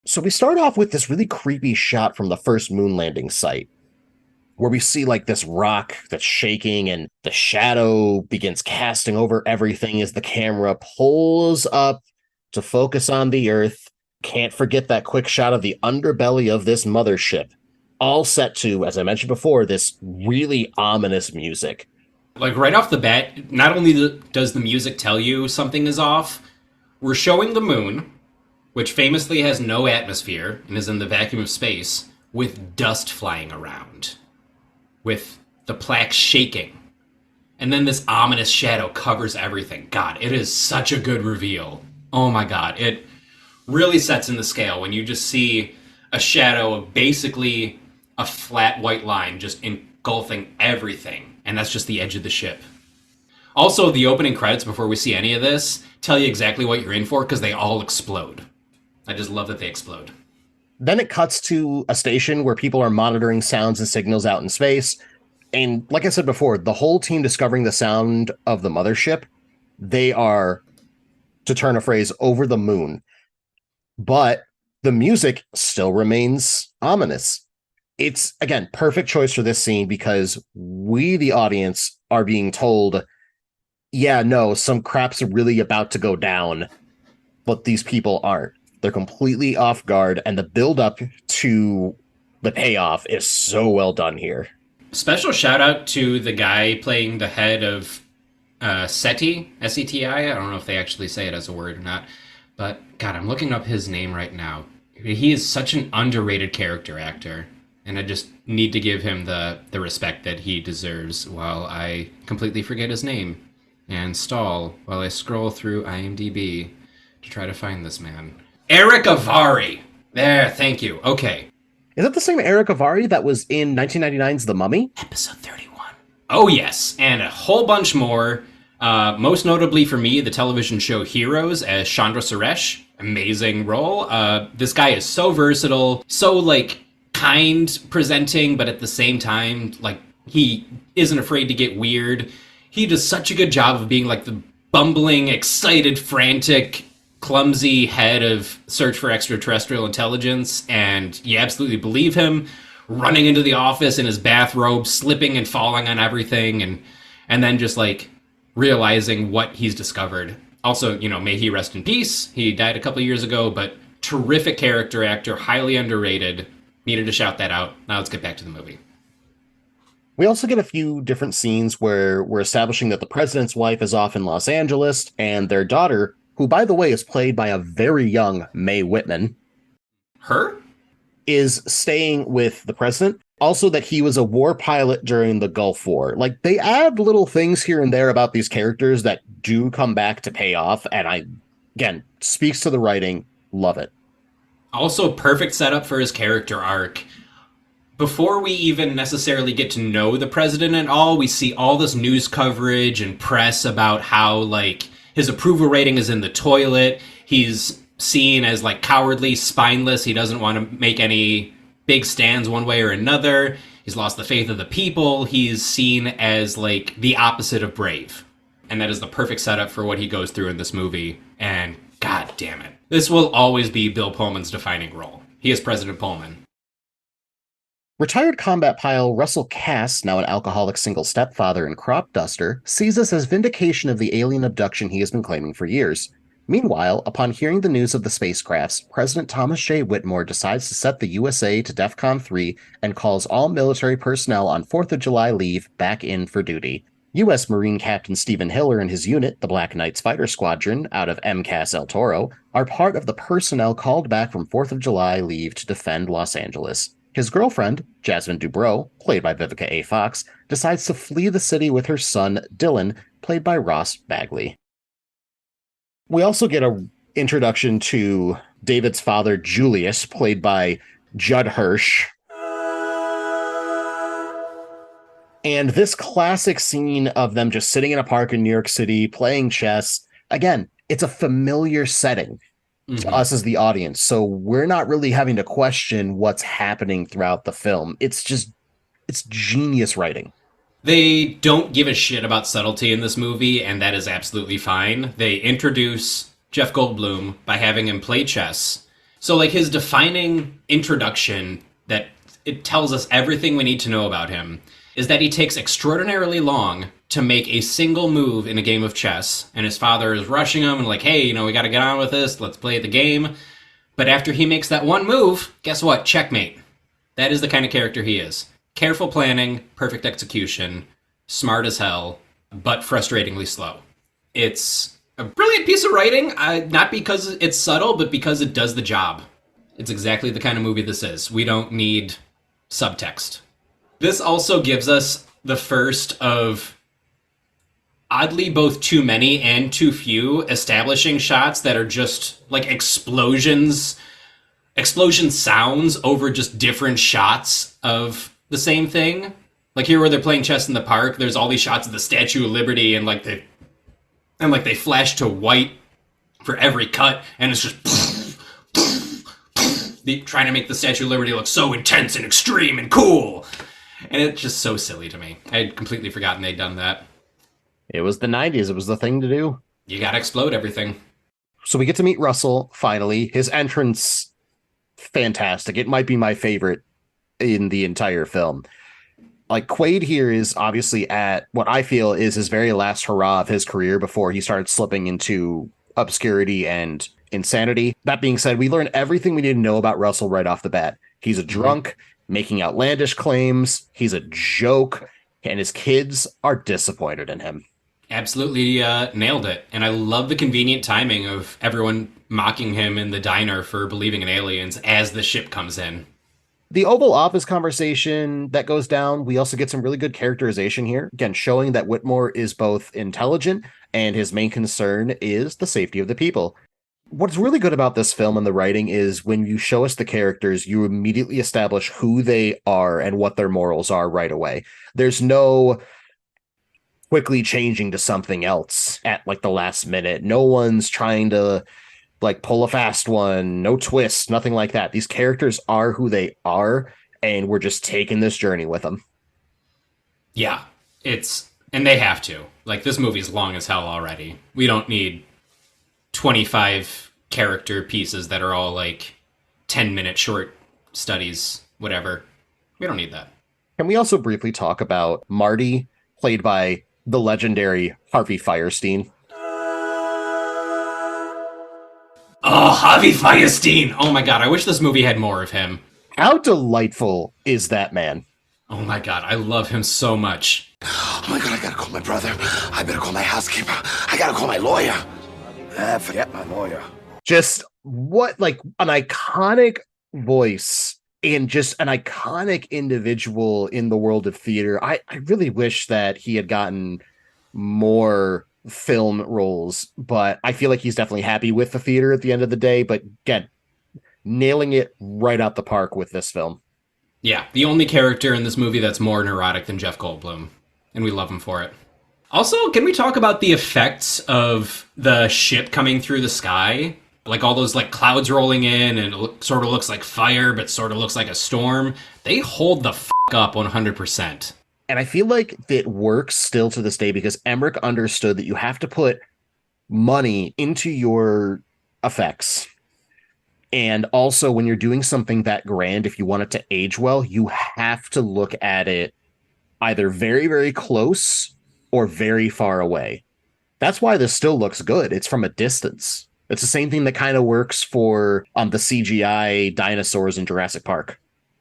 So we start off with this really creepy shot from the first moon landing site, where we see like this rock that's shaking and the shadow begins casting over everything as the camera pulls up to focus on the Earth. Can't forget that quick shot of the underbelly of this mothership, all set to, as I mentioned before, this really ominous music. Like right off the bat, not only does the music tell you something is off, we're showing the moon, which famously has no atmosphere and is in the vacuum of space, with dust flying around, with the plaque shaking. And then this ominous shadow covers everything. God, it is such a good reveal. Oh my God, it really sets in the scale when you just see a shadow of basically a flat white line just engulfing everything. And that's just the edge of the ship. Also, the opening credits before we see any of this tell you exactly what you're in for because they all explode. I just love that they explode. Then it cuts to a station where people are monitoring sounds and signals out in space. And like I said before, the whole team discovering the sound of the mothership, they are, to turn a phrase, over the moon. But the music still remains ominous. It's, again, perfect choice for this scene because we, the audience, are being told, yeah, no, some crap's really about to go down, but these people aren't. They're completely off guard, and the build up to the payoff is so well done here. Special shout out to the guy playing the head of SETI, SETI. I don't know if they actually say it as a word or not, but God, I'm looking up his name right now. He is such an underrated character actor, and I just need to give him the respect that he deserves while I completely forget his name and stall while I scroll through IMDb to try to find this man. Eric Avari. There, thank you. Okay. Is that the same Eric Avari that was in 1999's The Mummy? Episode 31. Oh, yes, and a whole bunch more. Most notably for me, the television show Heroes as Chandra Suresh. Amazing role. This guy is so versatile, so, like, kind presenting, but at the same time, like, he isn't afraid to get weird. He does such a good job of being, like, the bumbling, excited, frantic, clumsy head of Search for Extraterrestrial Intelligence, and you absolutely believe him, running into the office in his bathrobe, slipping and falling on everything, and then just, like, realizing what he's discovered. Also, you know, may he rest in peace. He died a couple years ago, but terrific character actor, highly underrated. Needed to shout that out. Now let's get back to the movie. We also get a few different scenes where we're establishing that the president's wife is off in Los Angeles, and their daughter, who, by the way, is played by a very young Mae Whitman. Her? Is staying with the president. Also that he was a war pilot during the Gulf War. Like, they add little things here and there about these characters that do come back to pay off, and again, speaks to the writing. Love it. Also, perfect setup for his character arc. Before we even necessarily get to know the president at all, we see all this news coverage and press about how, like, his approval rating is in the toilet. He's seen as, like, cowardly, spineless. He doesn't want to make any big stands one way or another. He's lost the faith of the people. He's seen as, like, the opposite of brave. And that is the perfect setup for what he goes through in this movie. And god damn it. This will always be Bill Pullman's defining role. He is President Pullman. Retired combat pilot Russell Cass, now an alcoholic single stepfather and crop duster, sees this as vindication of the alien abduction he has been claiming for years. Meanwhile, upon hearing the news of the spacecrafts, President Thomas J. Whitmore decides to set the USA to DEFCON 3 and calls all military personnel on 4th of July leave back in for duty. U.S. Marine Captain Stephen Hiller and his unit, the Black Knights Fighter Squadron, out of MCAS El Toro, are part of the personnel called back from 4th of July leave to defend Los Angeles. His girlfriend, Jasmine Dubrow, played by Vivica A. Fox, decides to flee the city with her son, Dylan, played by Ross Bagley. We also get an introduction to David's father, Julius, played by Judd Hirsch. And this classic scene of them just sitting in a park in New York City, playing chess. Again, it's a familiar setting to us as the audience. So we're not really having to question what's happening throughout the film. It's genius writing. They don't give a shit about subtlety in this movie, and that is absolutely fine. They introduce Jeff Goldblum by having him play chess. So, like, his defining introduction that it tells us everything we need to know about him is that he takes extraordinarily long to make a single move in a game of chess, and his father is rushing him and like, hey, you know, we gotta get on with this, let's play the game. But after he makes that one move, guess what? Checkmate. That is the kind of character he is. Careful planning, perfect execution, smart as hell, but frustratingly slow. It's a brilliant piece of writing, not because it's subtle, but because it does the job. It's exactly the kind of movie this is. We don't need subtext. This also gives us the first of oddly both too many and too few establishing shots that are just like explosion sounds over just different shots of the same thing. Like here where they're playing chess in the park, there's all these shots of the Statue of Liberty and they flash to white for every cut, and it's just trying to make the Statue of Liberty look so intense and extreme and cool. And it's just so silly to me. I had completely forgotten they'd done that. It was the 90s. It was the thing to do. You gotta explode everything. So we get to meet Russell, finally. His entrance, fantastic. It might be my favorite in the entire film. Like, Quaid here is obviously at what I feel is his very last hurrah of his career before he started slipping into obscurity and insanity. That being said, we learn everything we need to know about Russell right off the bat. He's a drunk, making outlandish claims. He's a joke, and his kids are disappointed in him. Absolutely nailed it. And I love the convenient timing of everyone mocking him in the diner for believing in aliens as the ship comes in. The Oval Office conversation that goes down, we also get some really good characterization here. Again, showing that Whitmore is both intelligent and his main concern is the safety of the people. What's really good about this film and the writing is when you show us the characters, you immediately establish who they are and what their morals are right away. There's no quickly changing to something else at like the last minute. No one's trying to like pull a fast one, no twist, nothing like that. These characters are who they are, and we're just taking this journey with them. Yeah, and they have to. Like, this movie's long as hell already. We don't need 25 character pieces that are all like 10-minute short studies, whatever. We don't need that. Can we also briefly talk about Marty, played by the legendary Harvey Fierstein? Oh, Harvey Fierstein! Oh my god, I wish this movie had more of him. How delightful is that man? Oh my god, I love him so much. Oh my god, I gotta call my brother. I better call my housekeeper. I gotta call my lawyer. Forget my lawyer. Just what, like, an iconic voice and just an iconic individual in the world of theater. I really wish that he had gotten more film roles, but I feel like he's definitely happy with the theater at the end of the day. But again, nailing it right out the park with this film. Yeah, the only character in this movie that's more neurotic than Jeff Goldblum, and we love him for it. Also, can we talk about the effects of the ship coming through the sky? Like all those like clouds rolling in, and it sort of looks like fire, but sort of looks like a storm. They hold the f*** up 100%. And I feel like it works still to this day because Emmerich understood that you have to put money into your effects. And also, when you're doing something that grand, if you want it to age well, you have to look at it either very, very close or very far away. That's why this still looks good. It's from a distance. It's the same thing that kind of works for the CGI dinosaurs in Jurassic Park.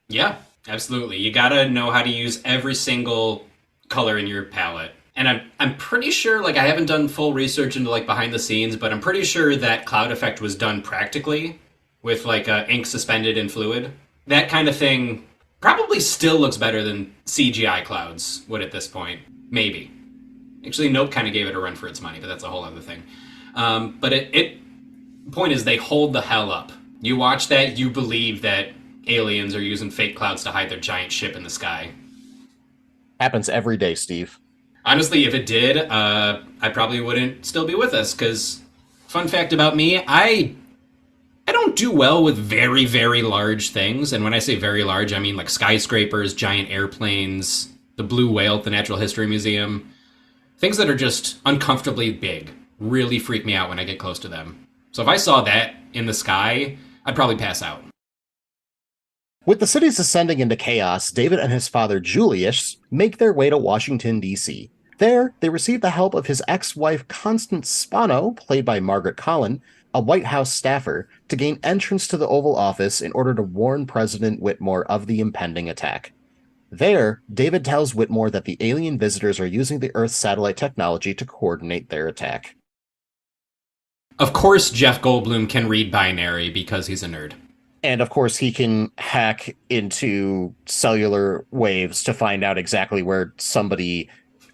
Yeah, absolutely. You gotta know how to use every single color in your palette. And I'm pretty sure, like, I haven't done full research into like behind the scenes, but I'm pretty sure that cloud effect was done practically with like ink suspended in fluid. That kind of thing probably still looks better than CGI clouds would at this point. Maybe. Actually, Nope kind of gave it a run for its money, but that's a whole other thing. But point is, they hold the hell up. You watch that, you believe that aliens are using fake clouds to hide their giant ship in the sky. Happens every day, Steve. Honestly, if it did, I probably wouldn't still be with us, because, fun fact about me, I don't do well with very, very large things. And when I say very large, I mean like skyscrapers, giant airplanes, the blue whale at the Natural History Museum. Things that are just uncomfortably big really freak me out when I get close to them. So if I saw that in the sky, I'd probably pass out. With the cities descending into chaos, David and his father Julius make their way to Washington, D.C. There, they receive the help of his ex-wife Constance Spano, played by Margaret Collin, a White House staffer, to gain entrance to the Oval Office in order to warn President Whitmore of the impending attack. There, David tells Whitmore that the alien visitors are using the Earth's satellite technology to coordinate their attack. Of course, Jeff Goldblum can read binary because he's a nerd. And of course, he can hack into cellular waves to find out exactly where somebody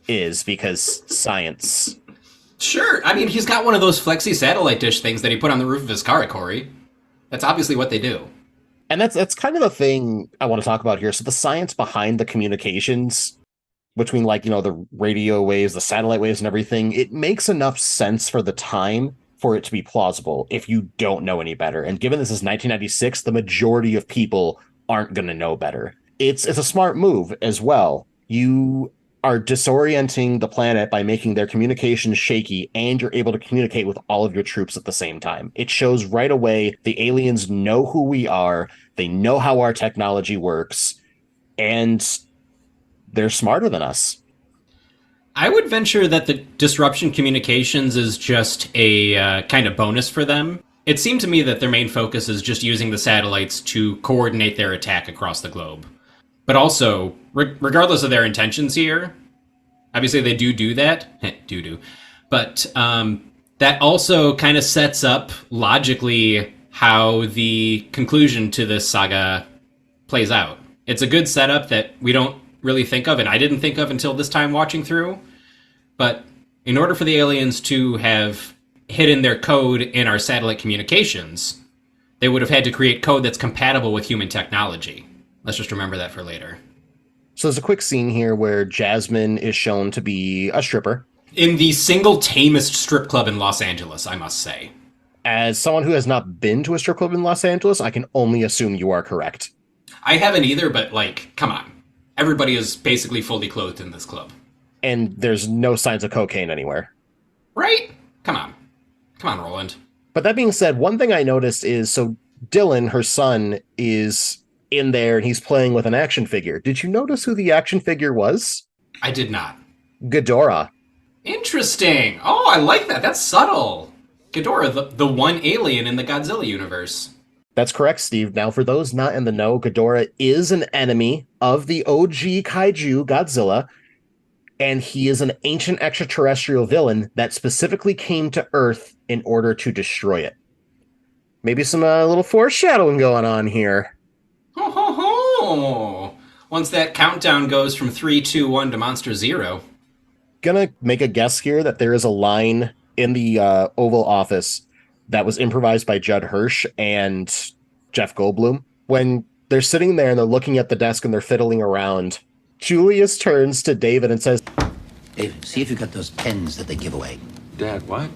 is because science. Sure. I mean, he's got one of those flexi satellite dish things that he put on the roof of his car at Corey. That's obviously what they do. And that's kind of the thing I want to talk about here. So the science behind the communications between, like, you know, the radio waves, the satellite waves and everything, it makes enough sense for the time for it to be plausible if you don't know any better. And given this is 1996, the majority of people aren't going to know better. It's a smart move as well. You are disorienting the planet by making their communications shaky, and you're able to communicate with all of your troops at the same time. It shows right away the aliens know who we are, they know how our technology works, and they're smarter than us. I would venture that the disruption communications is just a kind of bonus for them. It seemed to me that their main focus is just using the satellites to coordinate their attack across the globe. But also, regardless of their intentions here, obviously they do that. do. But that also kind of sets up logically how the conclusion to this saga plays out. It's a good setup that we don't really think of, and I didn't think of until this time watching through. But in order for the aliens to have hidden their code in our satellite communications, they would have had to create code that's compatible with human technology. Let's just remember that for later. So there's a quick scene here where Jasmine is shown to be a stripper. In the single tamest strip club in Los Angeles, I must say. As someone who has not been to a strip club in Los Angeles, I can only assume you are correct. I haven't either, but, like, come on. Everybody is basically fully clothed in this club. And there's no signs of cocaine anywhere. Right? Come on. Come on, Roland. But that being said, one thing I noticed is, so Dylan, her son, is in there and he's playing with an action figure. Did you notice who the action figure was? I did not. Ghidorah. Interesting. Oh, I like that. That's subtle. Ghidorah, the one alien in the Godzilla universe. That's correct, Steve. Now, for those not in the know, Ghidorah is an enemy of the OG kaiju Godzilla, and he is an ancient extraterrestrial villain that specifically came to Earth in order to destroy it. Maybe some little foreshadowing going on here. Ho, ho, ho. Once that countdown goes from 3, 2, 1 to Monster Zero. Gonna make a guess here that there is a line in the Oval Office that was improvised by Judd Hirsch and Jeff Goldblum. When they're sitting there and they're looking at the desk and they're fiddling around, Julius turns to David and says, David, see if you got those pens that they give away. Dad, what?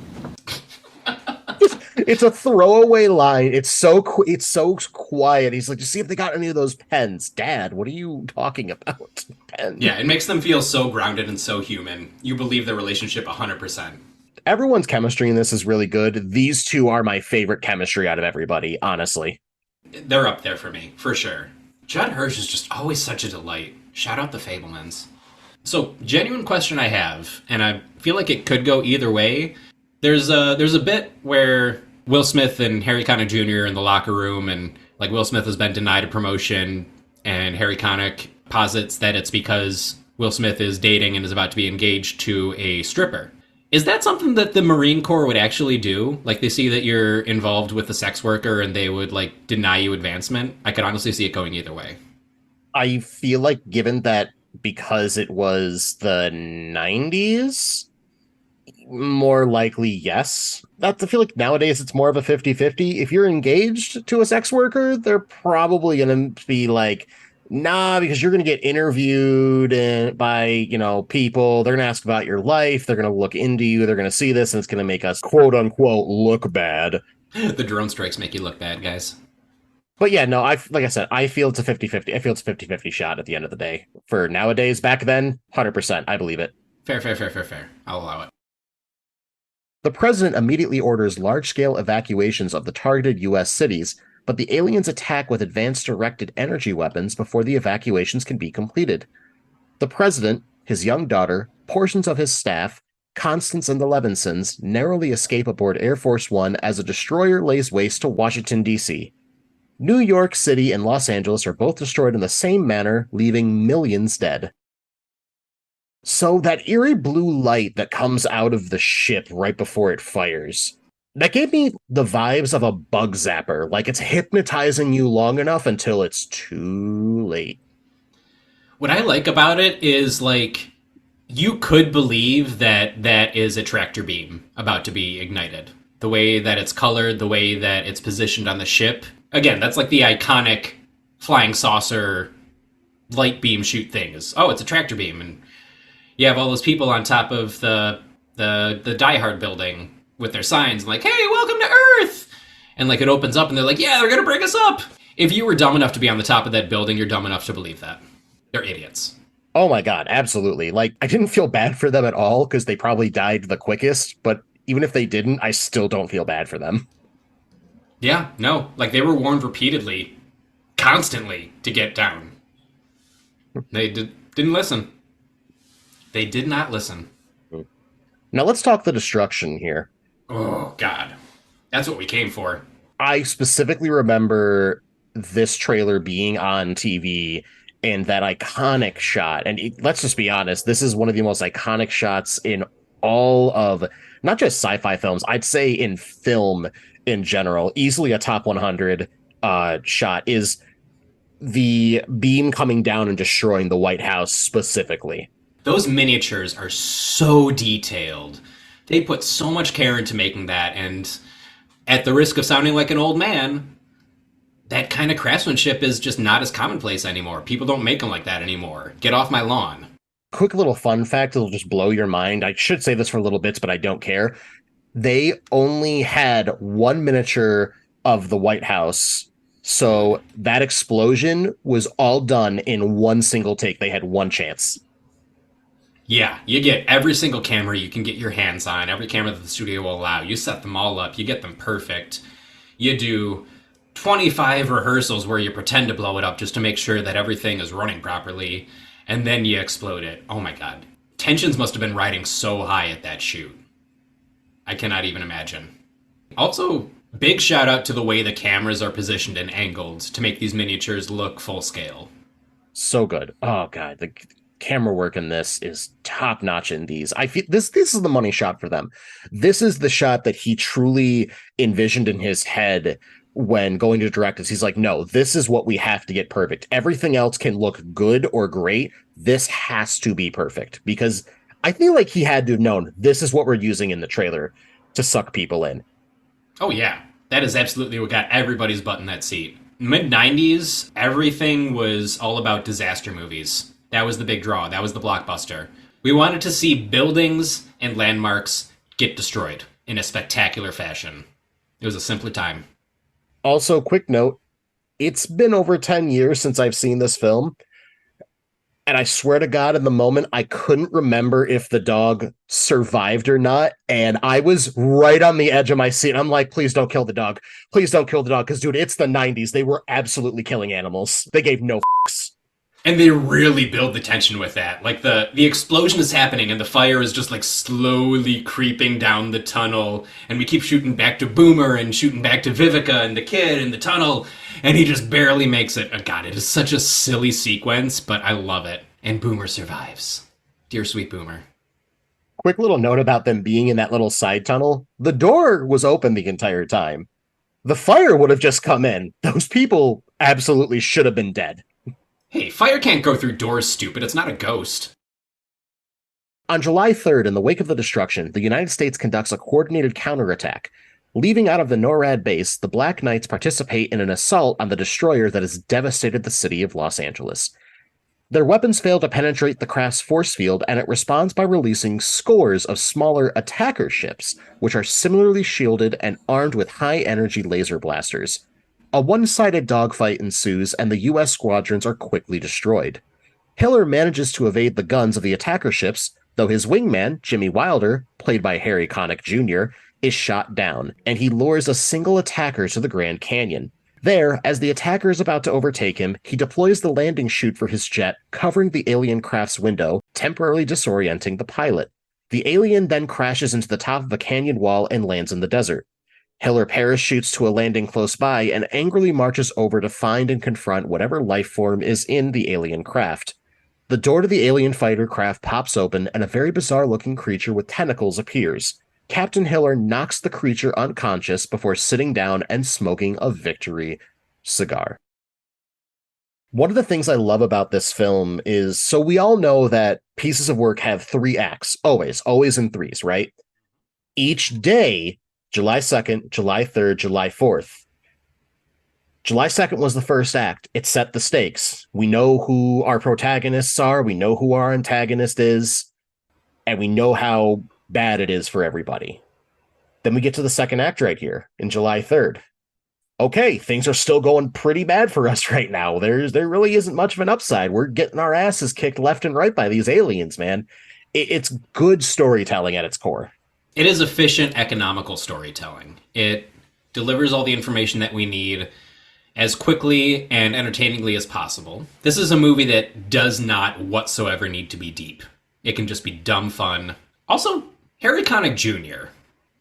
It's a throwaway line. It's so quiet. He's like, just see if they got any of those pens. Dad, what are you talking about? Pens. Yeah, it makes them feel so grounded and so human. You believe their relationship 100%. Everyone's chemistry in this is really good. These two are my favorite chemistry out of everybody, honestly. They're up there for me, for sure. Judd Hirsch is just always such a delight. Shout out the Fablemans. So, genuine question I have, and I feel like it could go either way. There's a bit where Will Smith and Harry Connick Jr. are in the locker room, and like Will Smith has been denied a promotion, and Harry Connick posits that it's because Will Smith is dating and is about to be engaged to a stripper. Is that something that the Marine Corps would actually do? Like, they see that you're involved with a sex worker and they would, like, deny you advancement? I could honestly see it going either way. I feel like, given that because it was the 90s, more likely yes. I feel like nowadays it's more of a 50-50. If you're engaged to a sex worker, they're probably going to be like, nah, because you're going to get interviewed by, people. They're going to ask about your life. They're going to look into you. They're going to see this, and it's going to make us, quote unquote, look bad. The drone strikes make you look bad, guys. But yeah, no, like I said, I feel it's a 50-50. I feel it's a 50-50 shot at the end of the day. For nowadays, back then, 100%. I believe it. Fair. I'll allow it. The president immediately orders large-scale evacuations of the targeted U.S. cities, but the aliens attack with advanced directed energy weapons before the evacuations can be completed. The president, his young daughter, portions of his staff, Constance and the Levinsons narrowly escape aboard Air Force One as a destroyer lays waste to Washington, D.C. New York City and Los Angeles are both destroyed in the same manner, leaving millions dead. So that eerie blue light that comes out of the ship right before it fires, that gave me the vibes of a bug zapper, like it's hypnotizing you long enough until it's too late. What I like about it is, like, you could believe that that is a tractor beam about to be ignited. The way that it's colored, the way that it's positioned on the ship. Again, that's like the iconic flying saucer light beam shoot thing is, oh, it's a tractor beam. And you have all those people on top of the Die Hard building with their signs like, hey, welcome to Earth! And like it opens up and they're like, yeah, they're gonna bring us up! If you were dumb enough to be on the top of that building, you're dumb enough to believe that. They're idiots. Oh my god, absolutely. Like, I didn't feel bad for them at all because they probably died the quickest, but even if they didn't, I still don't feel bad for them. Yeah, no. Like, they were warned repeatedly, constantly, to get down. They didn't listen. They did not listen. Now let's talk the destruction here. Oh, God. That's what we came for. I specifically remember this trailer being on TV and that iconic shot. And let's just be honest, this is one of the most iconic shots in all of not just sci-fi films, I'd say in film in general. Easily a top 100 shot is the beam coming down and destroying the White House specifically. Those miniatures are so detailed. They put so much care into making that, and at the risk of sounding like an old man, that kind of craftsmanship is just not as commonplace anymore. People don't make them like that anymore. Get off my lawn. Quick little fun fact that'll just blow your mind. I should say this for little bits, but I don't care. They only had one miniature of the White House. So that explosion was all done in one single take. They had one chance. Yeah, you get every single camera you can get your hands on, every camera that the studio will allow. You set them all up, you get them perfect. You do 25 rehearsals where you pretend to blow it up just to make sure that everything is running properly, and then you explode it. Oh my God. Tensions must have been riding so high at that shoot. I cannot even imagine. Also, big shout out to the way the cameras are positioned and angled to make these miniatures look full scale. So good. Oh God, the camera work in this is top notch in these. I feel this is the money shot for them. This is the shot that he truly envisioned in his head when going to direct us. He's like, no, this is what we have to get perfect. Everything else can look good or great. This has to be perfect, because I feel like he had to have known this is what we're using in the trailer to suck people in. Oh yeah, that is absolutely what got everybody's butt in that seat. Mid-90s, everything was all about disaster movies. That was the big draw. That was the blockbuster. We wanted to see buildings and landmarks get destroyed in a spectacular fashion. It was a simpler time. Also, quick note, it's been over 10 years since I've seen this film. And I swear to God, in the moment, I couldn't remember if the dog survived or not. And I was right on the edge of my seat. I'm like, please don't kill the dog. Please don't kill the dog. Because, dude, it's the 90s. They were absolutely killing animals. They gave no fucks. And they really build the tension with that. Like, the explosion is happening and the fire is just, like, slowly creeping down the tunnel. And we keep shooting back to Boomer and shooting back to Vivica and the kid in the tunnel. And he just barely makes it. Oh, God, it is such a silly sequence, but I love it. And Boomer survives. Dear sweet Boomer. Quick little note about them being in that little side tunnel. The door was open the entire time. The fire would have just come in. Those people absolutely should have been dead. Hey, fire can't go through doors, stupid. It's not a ghost. On July 3rd, in the wake of the destruction, the United States conducts a coordinated counterattack. Leaving out of the NORAD base, the Black Knights participate in an assault on the destroyer that has devastated the city of Los Angeles. Their weapons fail to penetrate the craft's force field, and it responds by releasing scores of smaller attacker ships, which are similarly shielded and armed with high-energy laser blasters. A one-sided dogfight ensues, and the U.S. squadrons are quickly destroyed. Hiller manages to evade the guns of the attacker ships, though his wingman, Jimmy Wilder, played by Harry Connick Jr., is shot down, and he lures a single attacker to the Grand Canyon. There, as the attacker is about to overtake him, he deploys the landing chute for his jet, covering the alien craft's window, temporarily disorienting the pilot. The alien then crashes into the top of a canyon wall and lands in the desert. Hiller parachutes to a landing close by and angrily marches over to find and confront whatever life form is in the alien craft. The door to the alien fighter craft pops open, and a very bizarre-looking creature with tentacles appears. Captain Hiller knocks the creature unconscious before sitting down and smoking a victory cigar. One of the things I love about this film is, so we all know that pieces of work have 3 acts, always in threes, right? Each day, July 2nd, July 3rd, July 4th. July 2nd was the first act. It set the stakes. We know who our protagonists are, we know who our antagonist is, and we know how bad it is for everybody. Then we get to the second act right here in July 3rd. Okay, things are still going pretty bad for us right now. There really isn't much of an upside. We're getting our asses kicked left and right by these aliens, man. It's good storytelling at its core. It is efficient, economical storytelling. It delivers all the information that we need as quickly and entertainingly as possible. This is a movie that does not whatsoever need to be deep. It can just be dumb fun. Also, Harry Connick Jr.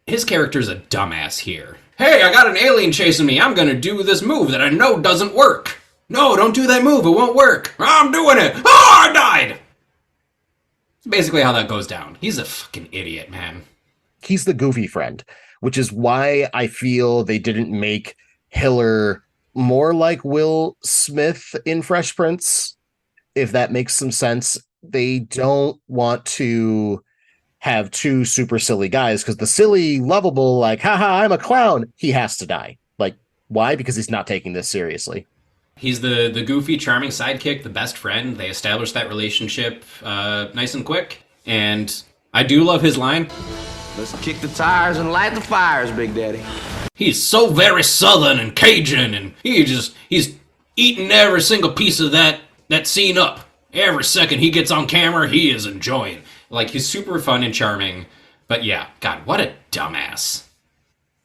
His character's a dumbass here. Hey, I got an alien chasing me. I'm gonna do this move that I know doesn't work. No, don't do that move. It won't work. I'm doing it. Oh, I died. That's basically how that goes down. He's a fucking idiot, man. He's the goofy friend, which is why I feel they didn't make Hiller more like Will Smith in Fresh Prince, if that makes some sense. They don't want to have two super silly guys because the silly, lovable, like, haha, I'm a clown, he has to die. Like, why? Because he's not taking this seriously. He's the goofy, charming sidekick, the best friend. They established that relationship nice and quick. And I do love his line. Let's kick the tires and light the fires, Big Daddy. He's so very Southern and Cajun, and he's eating every single piece of that scene up. Every second he gets on camera, he is enjoying. Like, he's super fun and charming. But yeah, God, what a dumbass.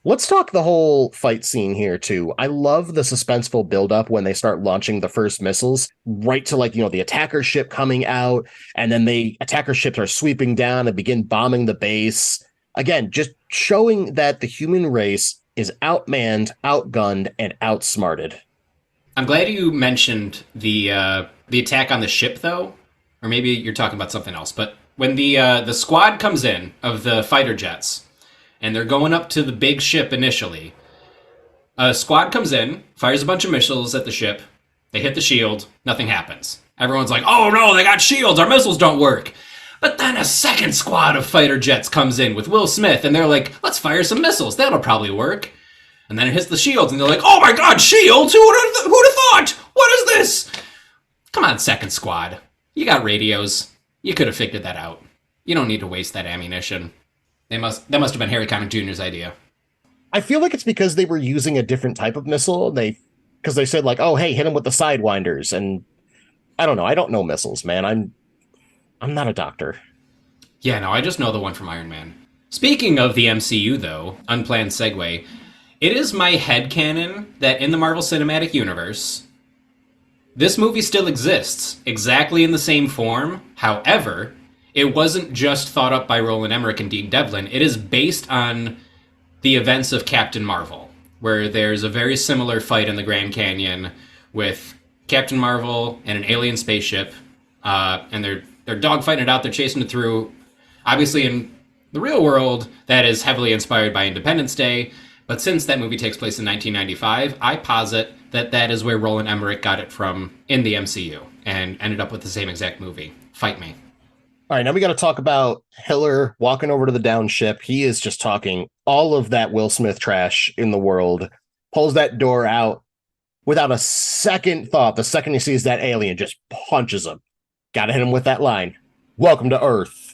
Let's talk the whole fight scene here, too. I love the suspenseful buildup when they start launching the first missiles, right to, like, the attacker ship coming out, and then the attacker ships are sweeping down and begin bombing the base. Again, just showing that the human race is outmanned, outgunned, and outsmarted. I'm glad you mentioned the attack on the ship, though. Or maybe you're talking about something else. But when the squad comes in of the fighter jets, and they're going up to the big ship initially, a squad comes in, fires a bunch of missiles at the ship, they hit the shield, nothing happens. Everyone's like, oh no, they got shields, our missiles don't work. But then a second squad of fighter jets comes in with Will Smith, and they're like, let's fire some missiles, that'll probably work. And then it hits the shields, and they're like, oh my god, shields? Who'd have thought? What is this? Come on, second squad. You got radios. You could have figured that out. You don't need to waste that ammunition. That must have been Harry Connick Jr.'s idea. I feel like it's because they were using a different type of missile. Because they said, like, oh, hey, hit him with the Sidewinders. And I don't know. I don't know missiles, man. I'm not a doctor. Yeah, no, I just know the one from Iron Man. Speaking of the MCU, though, unplanned segue, it is my headcanon that in the Marvel Cinematic Universe, this movie still exists, exactly in the same form. However, it wasn't just thought up by Roland Emmerich and Dean Devlin. It is based on the events of Captain Marvel, where there's a very similar fight in the Grand Canyon with Captain Marvel and an alien spaceship, and they're dogfighting it out. They're chasing it through. Obviously, in the real world, that is heavily inspired by Independence Day. But since that movie takes place in 1995, I posit that that is where Roland Emmerich got it from in the MCU and ended up with the same exact movie. Fight me. All right, now we got to talk about Hiller walking over to the down ship. He is just talking all of that Will Smith trash in the world, pulls that door out without a second thought. The second he sees that alien, just punches him. Got to hit him with that line. Welcome to Earth.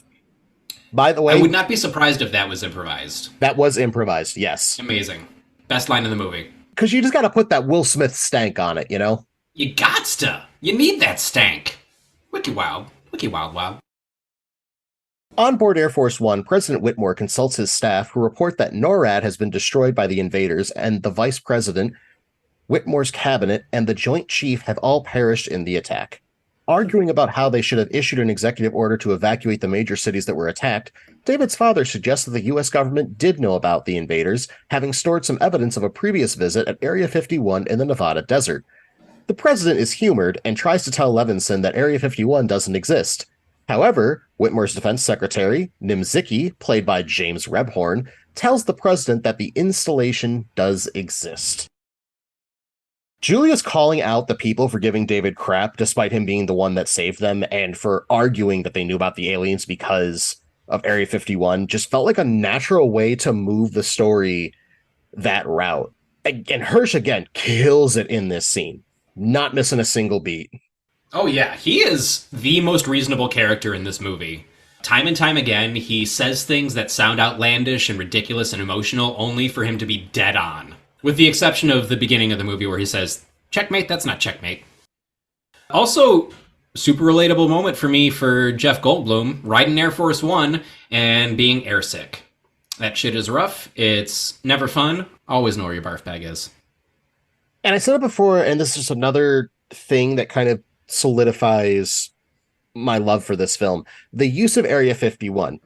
By the way, I would not be surprised if that was improvised. That was improvised, yes. Amazing. Best line in the movie. Because you just got to put that Will Smith stank on it, you know? You gots to. You need that stank. Wiki wild. Wiki wild wild. On board Air Force One, President Whitmore consults his staff who report that NORAD has been destroyed by the invaders, and the Vice President, Whitmore's cabinet, and the Joint Chief have all perished in the attack. Arguing about how they should have issued an executive order to evacuate the major cities that were attacked, David's father suggests that the U.S. government did know about the invaders, having stored some evidence of a previous visit at Area 51 in the Nevada desert. The president is humored and tries to tell Levinson that Area 51 doesn't exist. However, Whitmore's defense secretary, Nimzicki, played by James Rebhorn, tells the president that the installation does exist. Julia's calling out the people for giving David crap, despite him being the one that saved them, and for arguing that they knew about the aliens because of Area 51, just felt like a natural way to move the story that route. And Hirsch, again, kills it in this scene. Not missing a single beat. Oh yeah, he is the most reasonable character in this movie. Time and time again, he says things that sound outlandish and ridiculous and emotional only for him to be dead on. With the exception of the beginning of the movie where he says, checkmate, that's not checkmate. Also, super relatable moment for me for Jeff Goldblum, riding Air Force One and being airsick. That shit is rough, it's never fun, always know where your barf bag is. And I said it before, and this is just another thing that kind of solidifies my love for this film. The use of Area 51,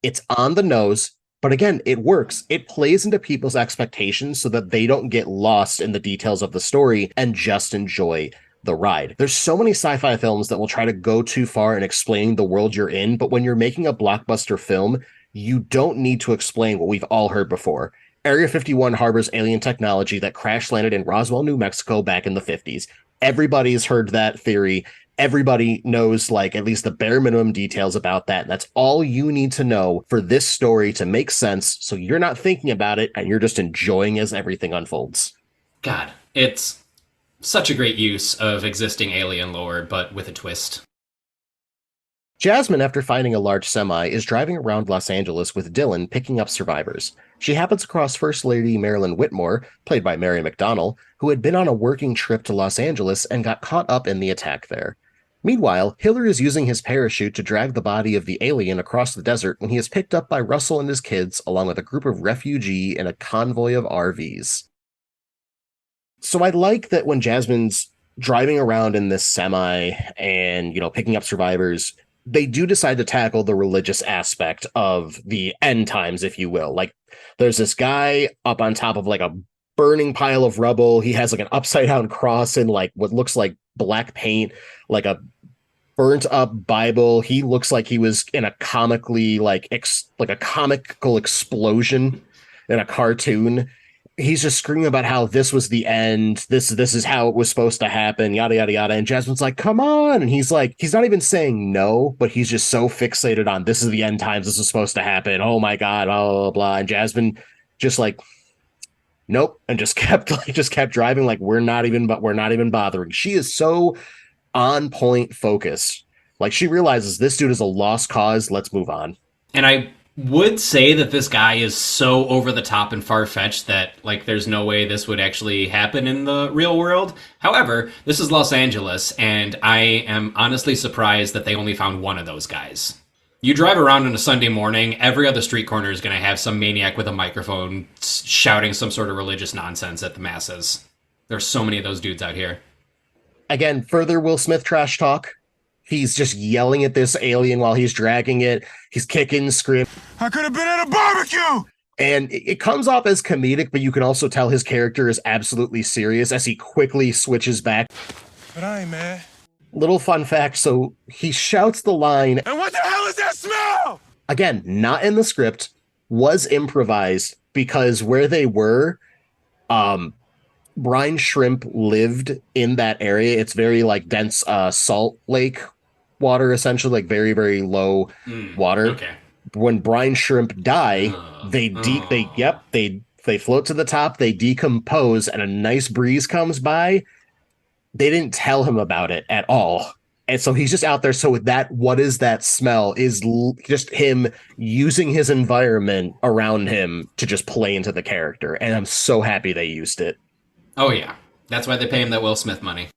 it's on the nose, but again, it works. It plays into people's expectations so that they don't get lost in the details of the story and just enjoy the ride. There's so many sci-fi films that will try to go too far in explaining the world you're in, but when you're making a blockbuster film, you don't need to explain what we've all heard before. Area 51 harbors alien technology that crash landed in Roswell, New Mexico back in the 50s. Everybody's heard that theory. Everybody knows like at least the bare minimum details about that. That's all you need to know for this story to make sense, so you're not thinking about it and you're just enjoying as everything unfolds. God, it's such a great use of existing alien lore, but with a twist. Jasmine, after finding a large semi, is driving around Los Angeles with Dylan picking up survivors. She happens across First Lady Marilyn Whitmore, played by Mary McDonnell, who had been on a working trip to Los Angeles and got caught up in the attack there. Meanwhile, Hiller is using his parachute to drag the body of the alien across the desert when he is picked up by Russell and his kids, along with a group of refugees in a convoy of RVs. So I like that when Jasmine's driving around in this semi and, picking up survivors, they do decide to tackle the religious aspect of the end times, if you will. Like, there's this guy up on top of like a burning pile of rubble. He has like an upside down cross in like what looks like black paint, like a burnt up Bible. He looks like he was in a comically like a comical explosion in a cartoon. He's just screaming about how this was the end. This is how it was supposed to happen, yada yada yada. And Jasmine's like, "Come on!" And he's like, he's not even saying no, but he's just so fixated on this is the end times. This is supposed to happen. Oh my god, blah blah blah. And Jasmine just like, nope, and just kept driving like we're not even bothering. She is so on point focused. Like she realizes this dude is a lost cause. Let's move on. And I would say that this guy is so over the top and far-fetched that like there's no way this would actually happen in the real world. However, this is Los Angeles, and I am honestly surprised that they only found one of those guys. You drive around on a Sunday morning, every other street corner is going to have some maniac with a microphone shouting some sort of religious nonsense at the masses. There's so many of those dudes out here. Again, further Will Smith trash talk. He's just yelling at this alien while he's dragging it. He's kicking, screaming. I could have been at a barbecue! And it comes off as comedic, but you can also tell his character is absolutely serious as he quickly switches back. But I ain't mad. Little fun fact, so he shouts the line. And what the hell is that smell? Again, not in the script, was improvised because where they were, brine shrimp lived in that area. It's very like dense salt lake water, essentially, like very, very low water. Okay. When brine shrimp die, they float to the top, they decompose, and a nice breeze comes by. They didn't tell him about it at all. And so he's just out there. So with that, what is that smell is just him using his environment around him to just play into the character. And I'm so happy they used it. Oh yeah. That's why they pay him that Will Smith money.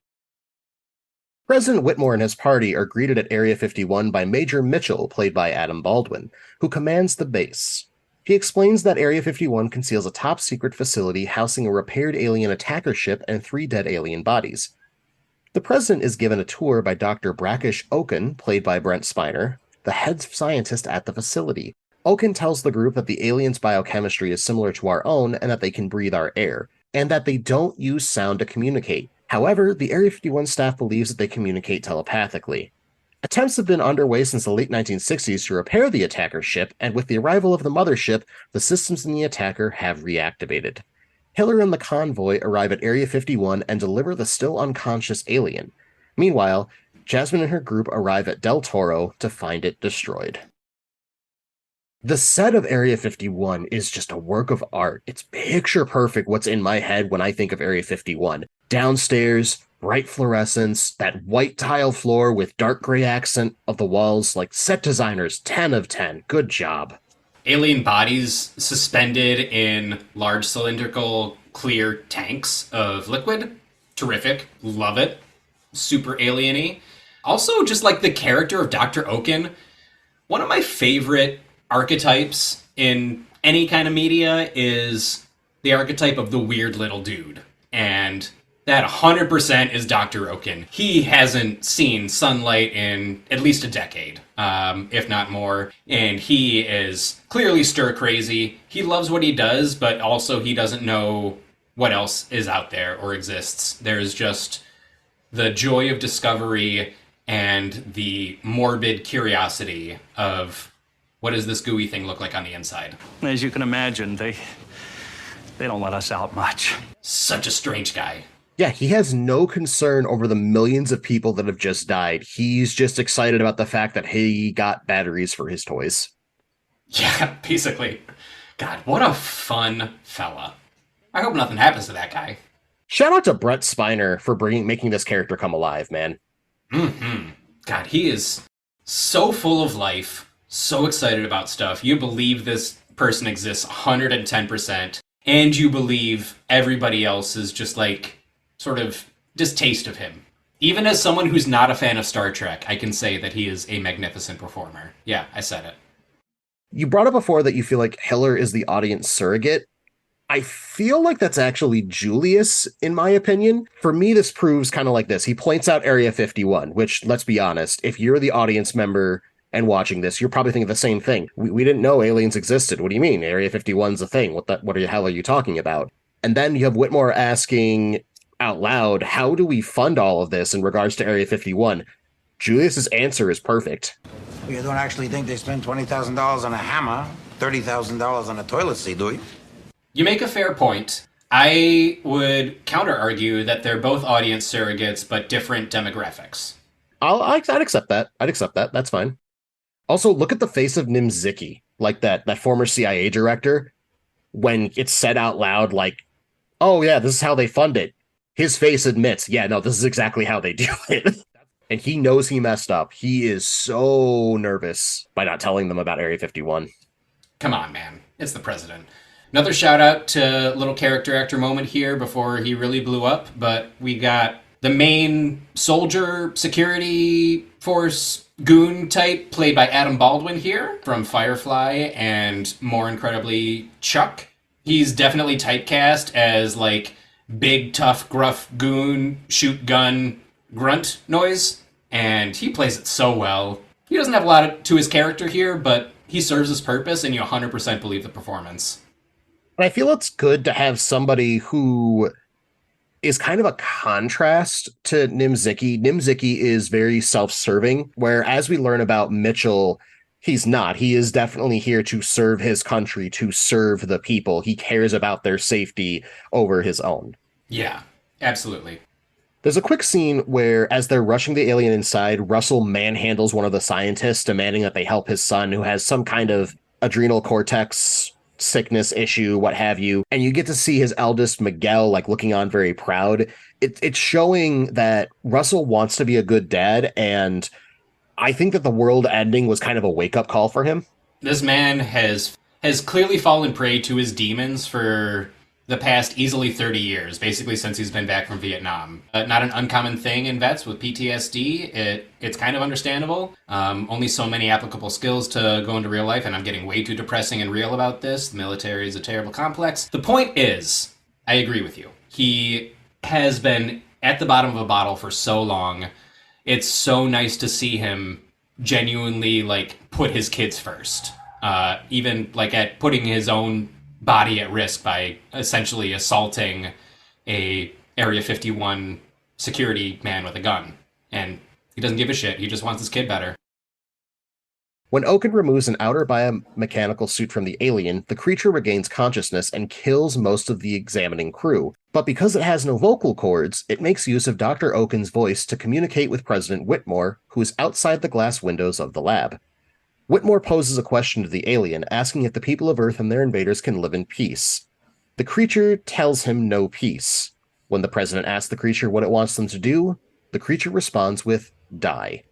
President Whitmore and his party are greeted at Area 51 by Major Mitchell, played by Adam Baldwin, who commands the base. He explains that Area 51 conceals a top-secret facility housing a repaired alien attacker ship and 3 dead alien bodies. The president is given a tour by Dr. Brackish Oaken, played by Brent Spiner, the head scientist at the facility. Oaken tells the group that the aliens' biochemistry is similar to our own and that they can breathe our air, and that they don't use sound to communicate. However, the Area 51 staff believes that they communicate telepathically. Attempts have been underway since the late 1960s to repair the attacker ship, and with the arrival of the mothership, the systems in the attacker have reactivated. Hiller and the convoy arrive at Area 51 and deliver the still unconscious alien. Meanwhile, Jasmine and her group arrive at Del Toro to find it destroyed. The set of Area 51 is just a work of art. It's picture perfect what's in my head when I think of Area 51. Downstairs, bright fluorescence, that white tile floor with dark gray accent of the walls, like set designers, 10 of 10. Good job. Alien bodies suspended in large cylindrical clear tanks of liquid. Terrific. Love it. Super alien-y. Also, just like the character of Dr. Oaken, one of my favorite archetypes in any kind of media is the archetype of the weird little dude. And That 100% is Dr. Oken. He hasn't seen sunlight in at least a decade, if not more, and he is clearly stir crazy. He loves what he does, but also he doesn't know what else is out there or exists. There's just the joy of discovery and the morbid curiosity of what does this gooey thing look like on the inside. As you can imagine, they don't let us out much. Such a strange guy. Yeah, he has no concern over the millions of people that have just died. He's just excited about the fact that he got batteries for his toys. Yeah, basically. God, what a fun fella. I hope nothing happens to that guy. Shout out to Brett Spiner for making this character come alive, man. Mm-hmm. God, he is so full of life, so excited about stuff. You believe this person exists 110%, and you believe everybody else is just like sort of distaste of him. Even as someone who's not a fan of Star Trek, I can say that he is a magnificent performer. Yeah, I said it. You brought up before that you feel like Hiller is the audience surrogate. I feel like that's actually Julius, in my opinion. For me, this proves kind of like this. He points out Area 51, which, let's be honest, if you're the audience member and watching this, you're probably thinking the same thing. We didn't know aliens existed. What do you mean? Area 51's a thing. What the hell are you talking about? And then you have Whitmore asking out loud, how do we fund all of this in regards to Area 51? Julius's answer is perfect. You don't actually think they spend $20,000 on a hammer, $30,000 on a toilet seat, do you? You make a fair point. I would counter-argue that they're both audience surrogates, but different demographics. I'd accept that. I'd accept that. That's fine. Also, look at the face of Nimziki, like that former CIA director, when it's said out loud, like, oh yeah, this is how they fund it. His face admits, yeah, no, this is exactly how they do it. And he knows he messed up. He is so nervous by not telling them about Area 51. Come on, man. It's the president. Another shout out to little character actor moment here before he really blew up, but we got the main soldier security force goon type played by Adam Baldwin here from Firefly and more incredibly Chuck. He's definitely typecast as like big, tough, gruff goon, shoot gun, grunt noise, and he plays it so well. He doesn't have a lot to his character here, but he serves his purpose, and you 100% believe the performance. And I feel it's good to have somebody who is kind of a contrast to Nimziki. Nimziki is very self-serving, where as we learn about Mitchell, he's not. He is definitely here to serve his country, to serve the people. He cares about their safety over his own. Yeah, absolutely. There's a quick scene where, as they're rushing the alien inside, Russell manhandles one of the scientists, demanding that they help his son, who has some kind of adrenal cortex sickness issue, what have you. And you get to see his eldest, Miguel, like looking on very proud. It's showing that Russell wants to be a good dad, and I think that the world ending was kind of a wake-up call for him. This man has clearly fallen prey to his demons for the past easily 30 years, basically since he's been back from Vietnam. Not an uncommon thing in vets with PTSD. It's kind of understandable. Only so many applicable skills to go into real life, and I'm getting way too depressing and real about this. The military is a terrible complex. The point is, I agree with you. He has been at the bottom of a bottle for so long. It's so nice to see him genuinely like put his kids first. Even like at putting his own body at risk by essentially assaulting a Area 51 security man with a gun. And he doesn't give a shit. He just wants his kid better. When Oken removes an outer biomechanical suit from the alien, the creature regains consciousness and kills most of the examining crew. But because it has no vocal cords, it makes use of Dr. Oken's voice to communicate with President Whitmore, who is outside the glass windows of the lab. Whitmore poses a question to the alien, asking if the people of Earth and their invaders can live in peace. The creature tells him no peace. When the president asks the creature what it wants them to do, the creature responds with, die.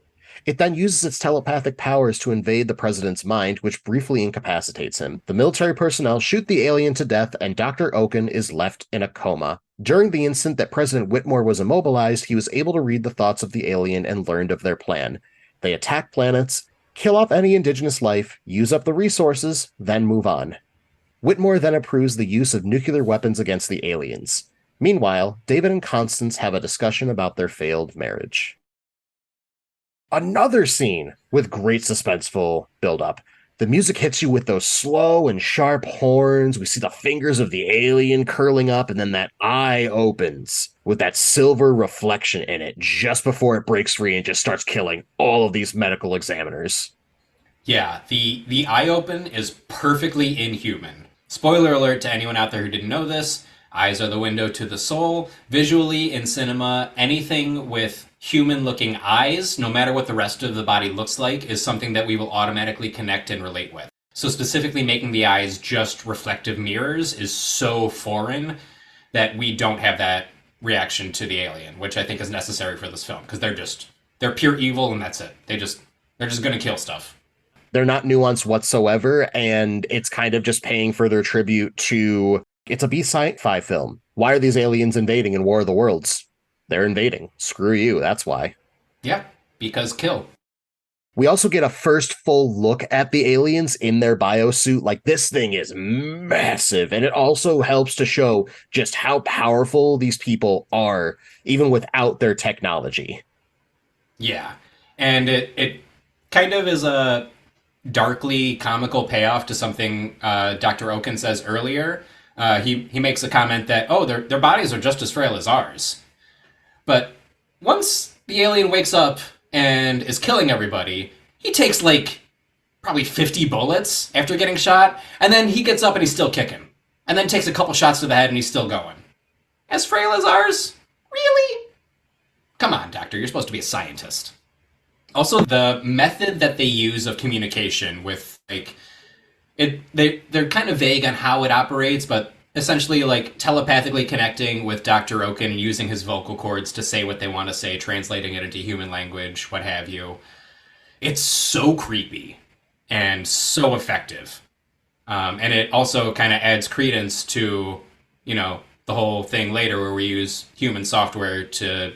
It then uses its telepathic powers to invade the president's mind, which briefly incapacitates him. The military personnel shoot the alien to death, and Dr. Oken is left in a coma. During the instant that President Whitmore was immobilized, he was able to read the thoughts of the alien and learned of their plan. They attack planets, kill off any indigenous life, use up the resources, then move on. Whitmore then approves the use of nuclear weapons against the aliens. Meanwhile, David and Constance have a discussion about their failed marriage. Another scene with great suspenseful buildup. The music hits you with those slow and sharp horns. We see the fingers of the alien curling up, and then that eye opens with that silver reflection in it just before it breaks free and just starts killing all of these medical examiners. Yeah, the eye open is perfectly inhuman. Spoiler alert to anyone out there who didn't know this. Eyes are the window to the soul. Visually, in cinema, anything with human-looking eyes, no matter what the rest of the body looks like, is something that we will automatically connect and relate with. So specifically making the eyes just reflective mirrors is so foreign that we don't have that reaction to the alien, which I think is necessary for this film, because they're pure evil and that's it. They're just gonna kill stuff. They're not nuanced whatsoever, and it's kind of just paying further tribute to it's a B-sci-fi film. Why are these aliens invading in War of the Worlds? They're invading. Screw you, that's why. Yeah, because kill. We also get a first full look at the aliens in their biosuit. Like, this thing is massive, and it also helps to show just how powerful these people are, even without their technology. Yeah, and it kind of is a darkly comical payoff to something Dr. Oken says earlier. He makes a comment that, oh, their bodies are just as frail as ours. But once the alien wakes up and is killing everybody, he takes like probably 50 bullets after getting shot, and then he gets up and he's still kicking. And then takes a couple shots to the head and he's still going. As frail as ours? Really? Come on, Doctor, you're supposed to be a scientist. Also, the method that they use of communication with, like, they're kind of vague on how it operates, but essentially, like, telepathically connecting with Dr. Oken and using his vocal cords to say what they want to say, translating it into human language, what have you. It's so creepy and so effective. And it also kind of adds credence to, the whole thing later where we use human software to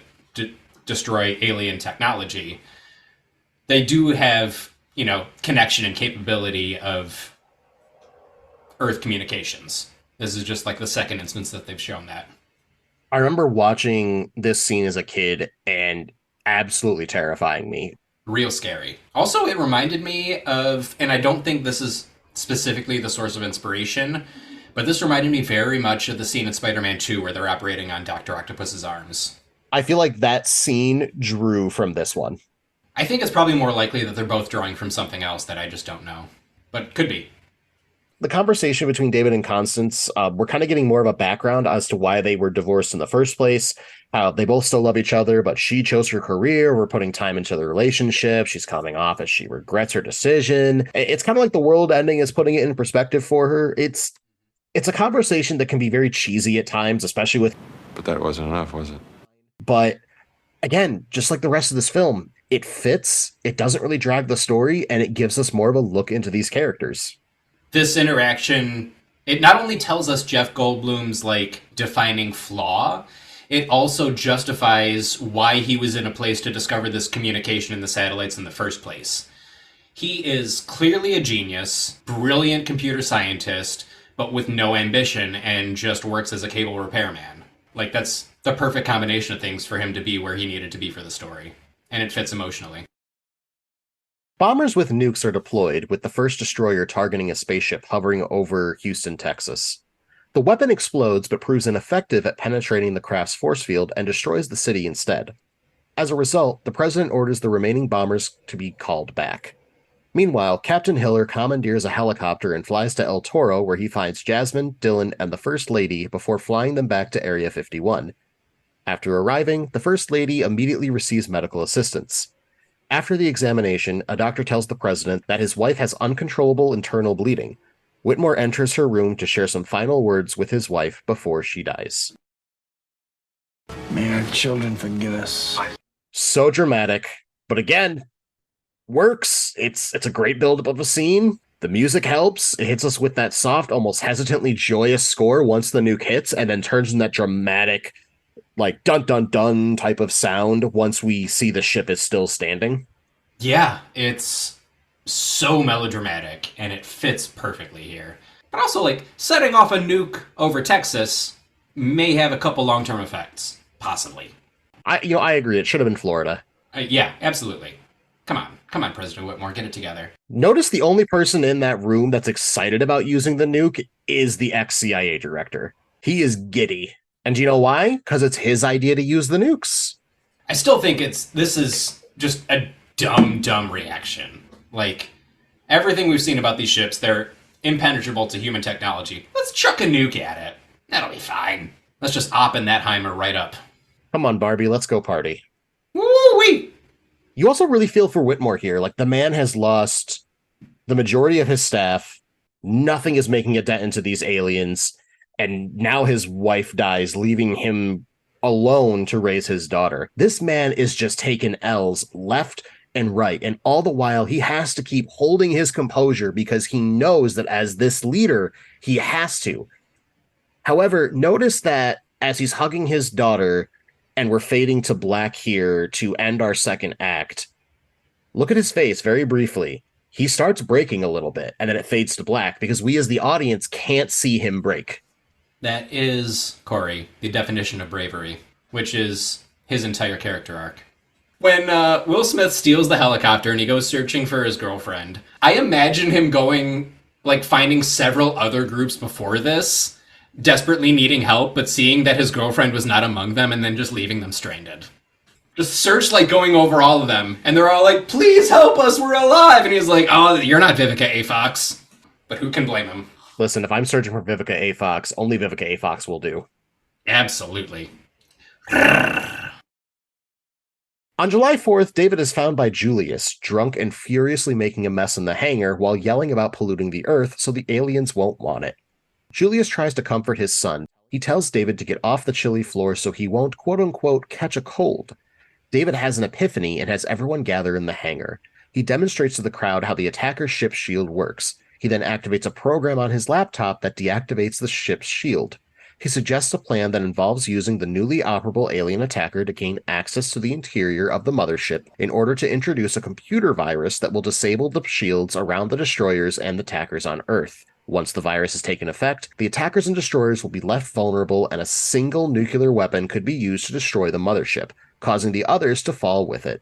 destroy alien technology. They do have, connection and capability of Earth communications. This is just like the second instance that they've shown that. I remember watching this scene as a kid and absolutely terrifying me. Real scary. Also, it reminded me of, and I don't think this is specifically the source of inspiration, but this reminded me very much of the scene in Spider-Man 2 where they're operating on Dr. Octopus's arms. I feel like that scene drew from this one. I think it's probably more likely that they're both drawing from something else that I just don't know. But could be. The conversation between David and Constance, we're kind of getting more of a background as to why they were divorced in the first place. How they both still love each other, but she chose her career. We're putting time into the relationship. She's coming off as she regrets her decision. It's kind of like the world ending is putting it in perspective for her. It's a conversation that can be very cheesy at times, especially with... But that wasn't enough, was it? But again, just like the rest of this film, it fits, it doesn't really drag the story, and it gives us more of a look into these characters. This interaction, it not only tells us Jeff Goldblum's, like, defining flaw, it also justifies why he was in a place to discover this communication in the satellites in the first place. He is clearly a genius, brilliant computer scientist, but with no ambition and just works as a cable repairman. Like, that's the perfect combination of things for him to be where he needed to be for the story. And it fits emotionally. Bombers with nukes are deployed, with the first destroyer targeting a spaceship hovering over Houston, Texas. The weapon explodes but proves ineffective at penetrating the craft's force field and destroys the city instead. As a result, the president orders the remaining bombers to be called back. Meanwhile, Captain Hiller commandeers a helicopter and flies to El Toro, where he finds Jasmine, Dylan, and the First Lady before flying them back to Area 51. After arriving, the First Lady immediately receives medical assistance. After the examination, a doctor tells the president that his wife has uncontrollable internal bleeding. Whitmore enters her room to share some final words with his wife before she dies. May our children forgive us. So dramatic, but again, works. It's a great build-up of a scene. The music helps. It hits us with that soft, almost hesitantly joyous score once the nuke hits, and then turns in that dramatic, like, dun-dun-dun type of sound once we see the ship is still standing. Yeah, it's so melodramatic, and it fits perfectly here. But also, like, setting off a nuke over Texas, may have a couple long-term effects, possibly. I agree. It should have been Florida. Yeah, absolutely. Come on, President Whitmore, get it together. Notice the only person in that room that's excited about using the nuke is the ex-CIA director. He is giddy. And do you know why? Because it's his idea to use the nukes. I still think this is just a dumb reaction. Like, everything we've seen about these ships, they're impenetrable to human technology. Let's chuck a nuke at it. That'll be fine. Let's just open that Heimer right up. Come on, Barbie, let's go party. Woo-wee! You also really feel for Whitmore here. Like, the man has lost the majority of his staff. Nothing is making a dent into these aliens. And now his wife dies, leaving him alone to raise his daughter. This man is just taking L's left and right. And all the while, he has to keep holding his composure because he knows that as this leader, he has to. However, notice that as he's hugging his daughter, and we're fading to black here to end our second act, look at his face very briefly. He starts breaking a little bit, and then it fades to black because we as the audience can't see him break. That is, Corey, the definition of bravery, which is his entire character arc. When Will Smith steals the helicopter and he goes searching for his girlfriend, I imagine him going, like, finding several other groups before this, desperately needing help, but seeing that his girlfriend was not among them and then just leaving them stranded. Just search, like, going over all of them, and they're all like, please help us, we're alive! And he's like, oh, you're not Vivica A. Fox. But who can blame him? Listen, if I'm searching for Vivica A. Fox, only Vivica A. Fox will do. Absolutely. On July 4th, David is found by Julius, drunk and furiously making a mess in the hangar while yelling about polluting the Earth so the aliens won't want it. Julius tries to comfort his son. He tells David to get off the chilly floor so he won't, quote-unquote, catch a cold. David has an epiphany and has everyone gather in the hangar. He demonstrates to the crowd how the attacker's ship's shield works. He then activates a program on his laptop that deactivates the ship's shield. He suggests a plan that involves using the newly operable alien attacker to gain access to the interior of the mothership in order to introduce a computer virus that will disable the shields around the destroyers and the attackers on Earth. Once the virus has taken effect, the attackers and destroyers will be left vulnerable and a single nuclear weapon could be used to destroy the mothership, causing the others to fall with it.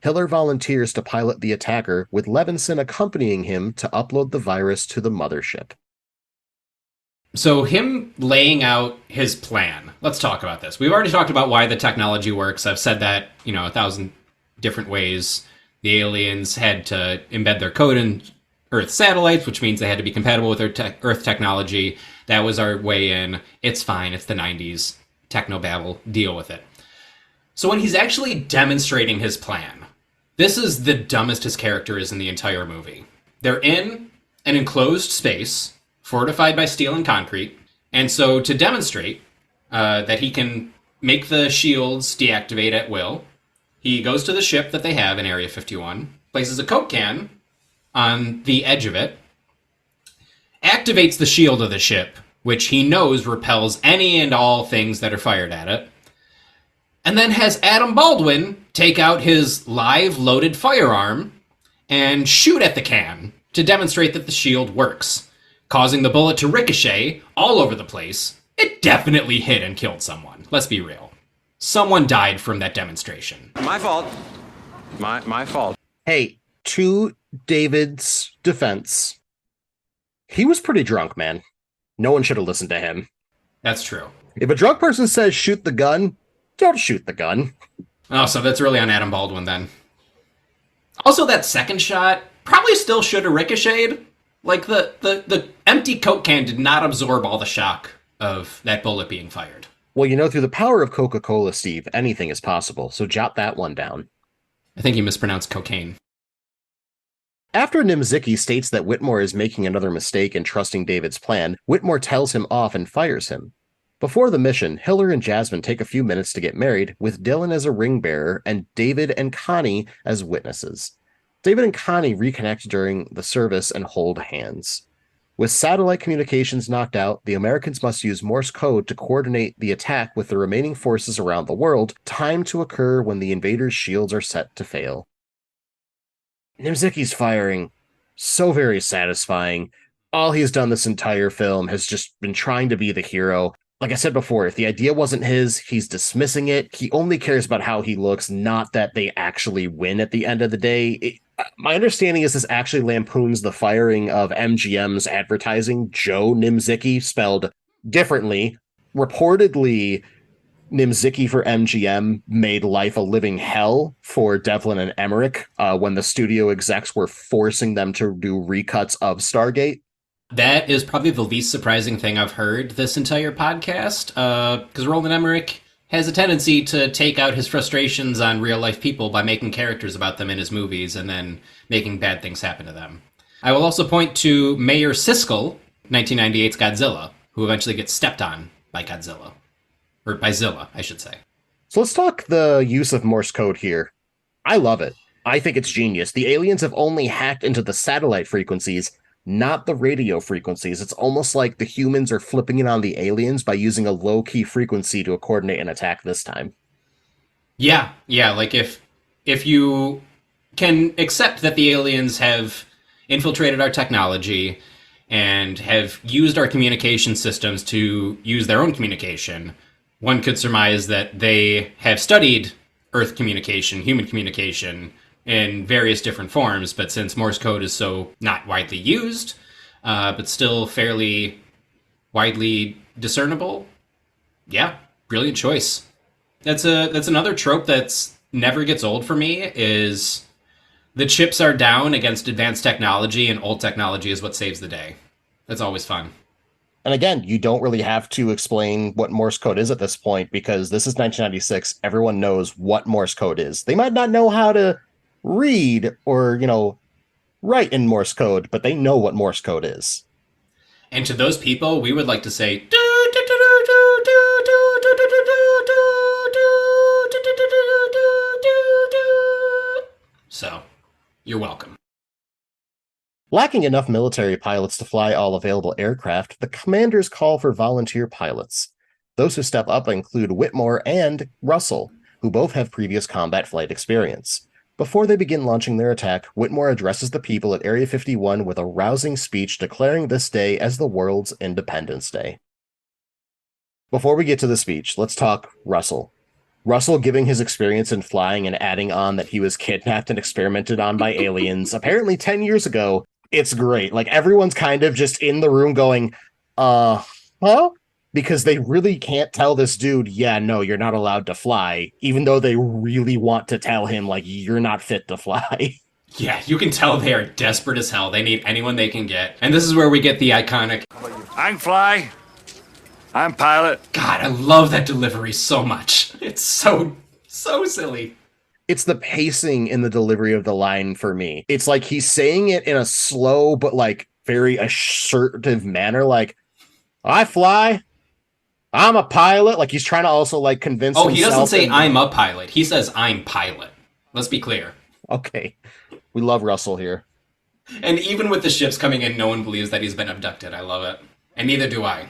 Hiller volunteers to pilot the attacker, with Levinson accompanying him to upload the virus to the mothership. So him laying out his plan. Let's talk about this. We've already talked about why the technology works. I've said that, 1,000 different ways. The aliens had to embed their code in Earth satellites, which means they had to be compatible with Earth technology. That was our way in. It's fine. It's the 90s. Technobabble. Deal with it. So when he's actually demonstrating his plan, this is the dumbest his character is in the entire movie. They're in an enclosed space, fortified by steel and concrete, and so to demonstrate that he can make the shields deactivate at will, he goes to the ship that they have in Area 51, places a Coke can on the edge of it, activates the shield of the ship, which he knows repels any and all things that are fired at it, and then has Adam Baldwin take out his live loaded firearm and shoot at the can to demonstrate that the shield works, causing the bullet to ricochet all over the place. It definitely hit and killed someone. Let's be real. Someone died from that demonstration. My fault. My fault. Hey, to David's defense, he was pretty drunk, man. No one should have listened to him. That's true. If a drunk person says shoot the gun, don't shoot the gun. Oh, so that's really on Adam Baldwin then. Also, that second shot probably still should have ricocheted. Like, the empty Coke can did not absorb all the shock of that bullet being fired. Well, through the power of Coca-Cola, Steve, anything is possible, so jot that one down. I think you mispronounced cocaine. After Nimzicki states that Whitmore is making another mistake in trusting David's plan, Whitmore tells him off and fires him. Before the mission, Hiller and Jasmine take a few minutes to get married, with Dylan as a ring bearer and David and Connie as witnesses. David and Connie reconnect during the service and hold hands. With satellite communications knocked out, the Americans must use Morse code to coordinate the attack with the remaining forces around the world, timed to occur when the invaders' shields are set to fail. Nimzicki's firing. So very satisfying. All he's done this entire film has just been trying to be the hero. like I said before, if the idea wasn't his, he's dismissing it. He only cares about how he looks, not that they actually win at the end of the day. My understanding is this actually lampoons the firing of MGM's advertising, Joe Nimzicki, spelled differently. Reportedly, Nimzicki for MGM made life a living hell for Devlin and Emmerich when the studio execs were forcing them to do recuts of Stargate. That is probably the least surprising thing I've heard this entire podcast, because Roland Emmerich has a tendency to take out his frustrations on real-life people by making characters about them in his movies and then making bad things happen to them. I will also point to Mayor Siskel, 1998's Godzilla, who eventually gets stepped on by Godzilla. Or by Zilla, I should say. So let's talk the use of Morse code here. I love it. I think it's genius. The aliens have only hacked into the satellite frequencies, not the radio frequencies. It's almost like the humans are flipping it on the aliens by using a low-key frequency to coordinate an attack this time. Yeah, like if you can accept that the aliens have infiltrated our technology and have used our communication systems to use their own communication, one could surmise that they have studied Earth communication, human communication, in various different forms, but since Morse code is so not widely used, but still fairly widely discernible, yeah, brilliant choice. That's another trope that's never gets old for me, is the chips are down against advanced technology, and old technology is what saves the day. That's always fun. And again, you don't really have to explain what Morse code is at this point, because this is 1996. Everyone knows what Morse code is. They might not know how to read or, write in Morse code, but they know what Morse code is. And to those people, we would like to say, so, you're welcome. Lacking enough military pilots to fly all available aircraft, the commanders call for volunteer pilots. Those who step up include Whitmore and Russell, who both have previous combat flight experience. Before they begin launching their attack, Whitmore addresses the people at Area 51 with a rousing speech declaring this day as the world's Independence Day. Before we get to the speech, let's talk Russell. Russell giving his experience in flying and adding on that he was kidnapped and experimented on by aliens apparently 10 years ago. It's great. Like, everyone's kind of just in the room going, huh? Because they really can't tell this dude, yeah, no, you're not allowed to fly, even though they really want to tell him, like, you're not fit to fly. Yeah, you can tell they are desperate as hell. They need anyone they can get. And this is where we get the iconic, I can fly. I'm pilot. God, I love that delivery so much. It's so silly. It's the pacing in the delivery of the line for me. It's like he's saying it in a slow but like very assertive manner, like, I fly. I'm a pilot. Like, he's trying to also like convince himself. Oh, he doesn't say I'm a pilot. He says I'm pilot. Let's be clear. Okay. We love Russell here. And even with the ships coming in, no one believes that he's been abducted. I love it. And neither do I.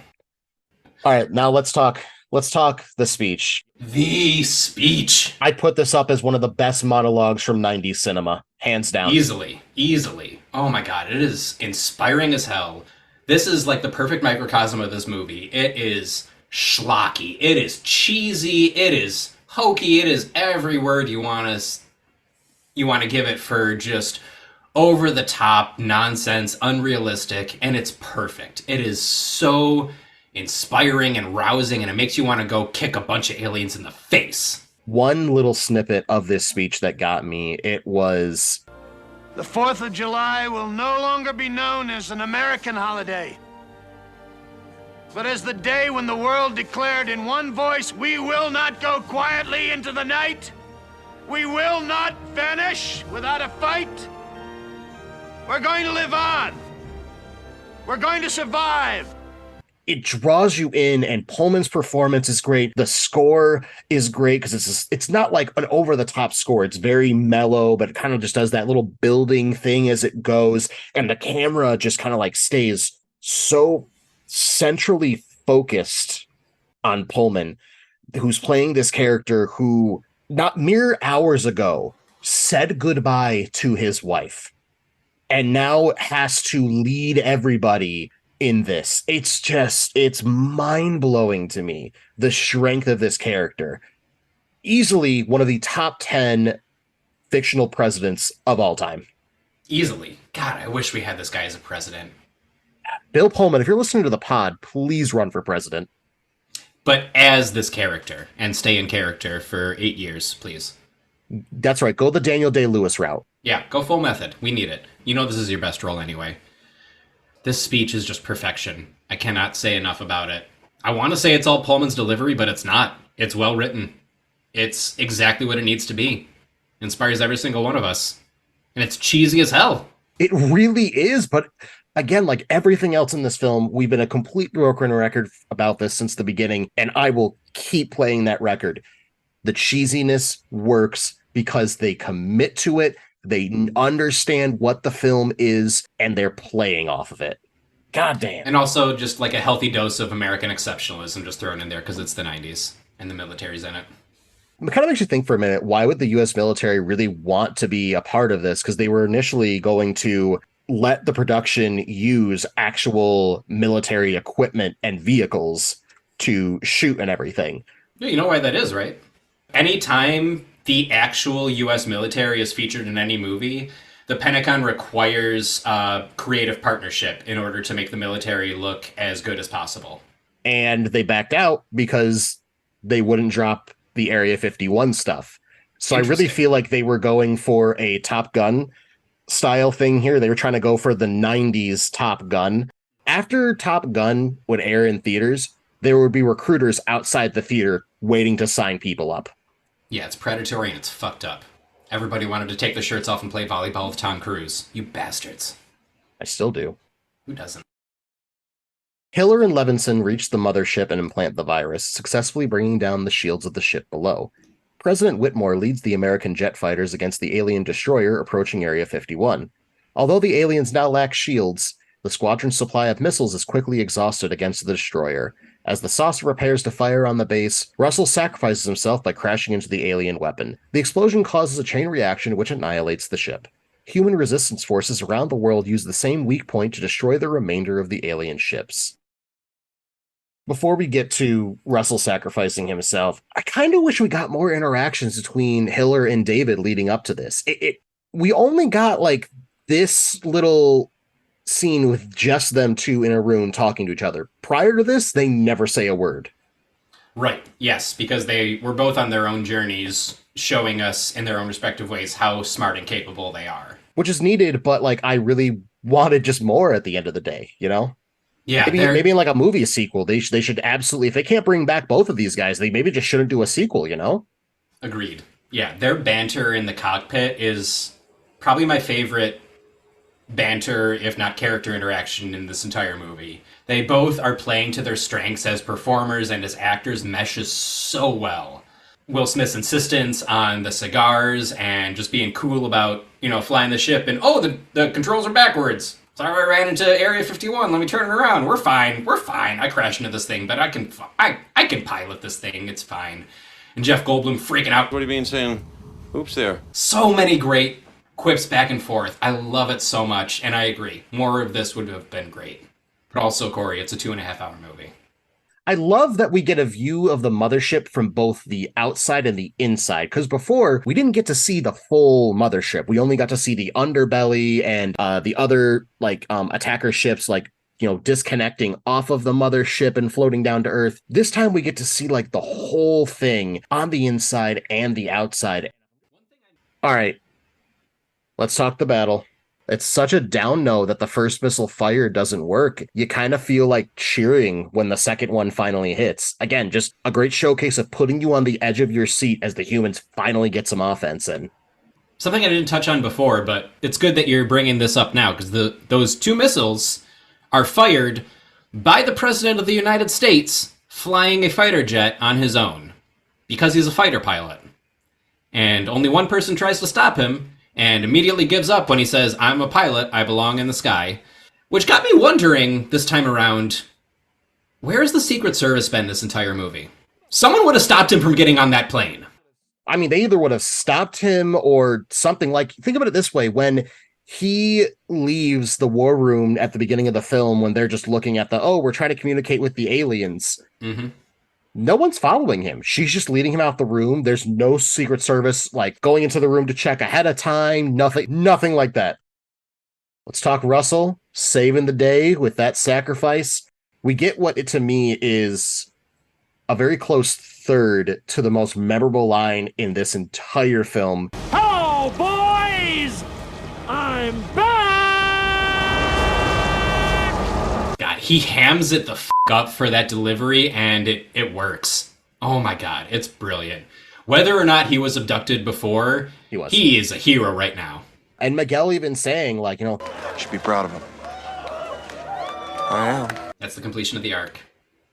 All right, now let's talk the speech. The speech. I put this up as one of the best monologues from 90s cinema, hands down. Easily. Oh my God, it is inspiring as hell. This is like the perfect microcosm of this movie. It is schlocky. It is cheesy. It is hokey. It is every word you want to give it for just over the top nonsense, unrealistic, and it's perfect. It is so inspiring and rousing, and it makes you want to go kick a bunch of aliens in the face. One little snippet of this speech that got me, it was, the 4th of July will no longer be known as an American holiday, but as the day when the world declared in one voice, we will not go quietly into the night. We will not vanish without a fight. We're going to live on. We're going to survive. It draws you in, and Pullman's performance is great. The score is great because it's not like an over-the-top score. It's very mellow, but it kind of just does that little building thing as it goes. And the camera just kind of like stays so centrally focused on Pullman, who's playing this character who, not mere hours ago, said goodbye to his wife and now has to lead everybody in this. It's mind-blowing to me, the strength of this character. Easily one of the top 10 fictional presidents of all time. Easily. God, I wish we had this guy as a president. Bill Pullman, if you're listening to the pod, please run for president. But as this character, and stay in character for 8 years, please. That's right. Go the Daniel Day-Lewis route. Yeah, go full method. We need it. You know this is your best role anyway. This speech is just perfection. I cannot say enough about it. I want to say it's all Pullman's delivery, but it's not. It's well written. It's exactly what it needs to be. Inspires every single one of us. And it's cheesy as hell. It really is, but again, like everything else in this film, we've been a complete broken record about this since the beginning, and I will keep playing that record. The cheesiness works because they commit to it, they understand what the film is, and they're playing off of it. God damn. And also just like a healthy dose of American exceptionalism just thrown in there because it's the 90s and the military's in it. It kind of makes you think for a minute, why would the U.S. military really want to be a part of this? Because they were initially going to let the production use actual military equipment and vehicles to shoot and everything. Yeah, you know why that is, right? Anytime the actual U.S. military is featured in any movie, the Pentagon requires a creative partnership in order to make the military look as good as possible. And they backed out because they wouldn't drop the Area 51 stuff. So I really feel like they were going for a Top Gun style thing here. They were trying to go for the 90s Top Gun. After Top Gun would air in theaters, there would be recruiters outside the theater waiting to sign people up. Yeah, it's predatory and it's fucked up. Everybody wanted to take their shirts off and play volleyball with Tom Cruise. You bastards. I still do. Who doesn't? Hiller and Levinson reach the mothership and implant the virus, successfully bringing down the shields of the ship below. President Whitmore leads the American jet fighters against the alien destroyer approaching Area 51. Although the aliens now lack shields, the squadron's supply of missiles is quickly exhausted against the destroyer. As the saucer prepares to fire on the base, Russell sacrifices himself by crashing into the alien weapon. The explosion causes a chain reaction which annihilates the ship. Human resistance forces around the world use the same weak point to destroy the remainder of the alien ships. Before we get to Russell sacrificing himself, I kind of wish we got more interactions between Hiller and David leading up to this. We only got like this little scene with just them two in a room talking to each other. Prior to this, they never say a word. Right, yes, because they were both on their own journeys, showing us in their own respective ways how smart and capable they are. Which is needed, but like I really wanted just more at the end of the day, you know? Yeah, maybe in like a movie sequel, they should absolutely, if they can't bring back both of these guys, they maybe just shouldn't do a sequel, you know? Agreed. Yeah, their banter in the cockpit is probably my favorite banter, if not character interaction in this entire movie. They both are playing to their strengths as performers and as actors meshes so well. Will Smith's insistence on the cigars and just being cool about, flying the ship and, the controls are backwards. Sorry, I ran into Area 51. Let me turn it around. We're fine. I crashed into this thing, but I can pilot this thing. It's fine. And Jeff Goldblum freaking out. What do you mean saying, oops there? So many great quips back and forth. I love it so much, and I agree. More of this would have been great. But also, Corey, it's a 2.5-hour movie. I love that we get a view of the mothership from both the outside and the inside, because before, we didn't get to see the full mothership. We only got to see the underbelly and the other, attacker ships, disconnecting off of the mothership and floating down to Earth. This time we get to see, the whole thing on the inside and the outside. All right, let's talk the battle. It's such a down no that the first missile fire doesn't work. You kind of feel like cheering when the second one finally hits. Again, just a great showcase of putting you on the edge of your seat as the humans finally get some offense in. Something I didn't touch on before, but it's good that you're bringing this up now, because those two missiles are fired by the President of the United States flying a fighter jet on his own, because he's a fighter pilot. And only one person tries to stop him, and immediately gives up when he says, I'm a pilot, I belong in the sky. Which got me wondering, this time around, where has the Secret Service been this entire movie? Someone would have stopped him from getting on that plane. I mean, they either would have stopped him or something. Think about it this way. When He leaves the war room at the beginning of the film when they're just looking at we're trying to communicate with the aliens. Mm-hmm. No one's following him. She's just leading him out the room. There's no Secret Service like going into the room to check ahead of time. Nothing like that. Let's talk Russell saving the day with that sacrifice. We get what to me is a very close third to the most memorable line in this entire film. Oh, boys! I'm back! God, he hams it the f*** up for that delivery, and it works. Oh my god, it's brilliant. Whether or not he was abducted before, he is a hero right now. And Miguel even saying, like, you should be proud of him. I am. That's the completion of the arc.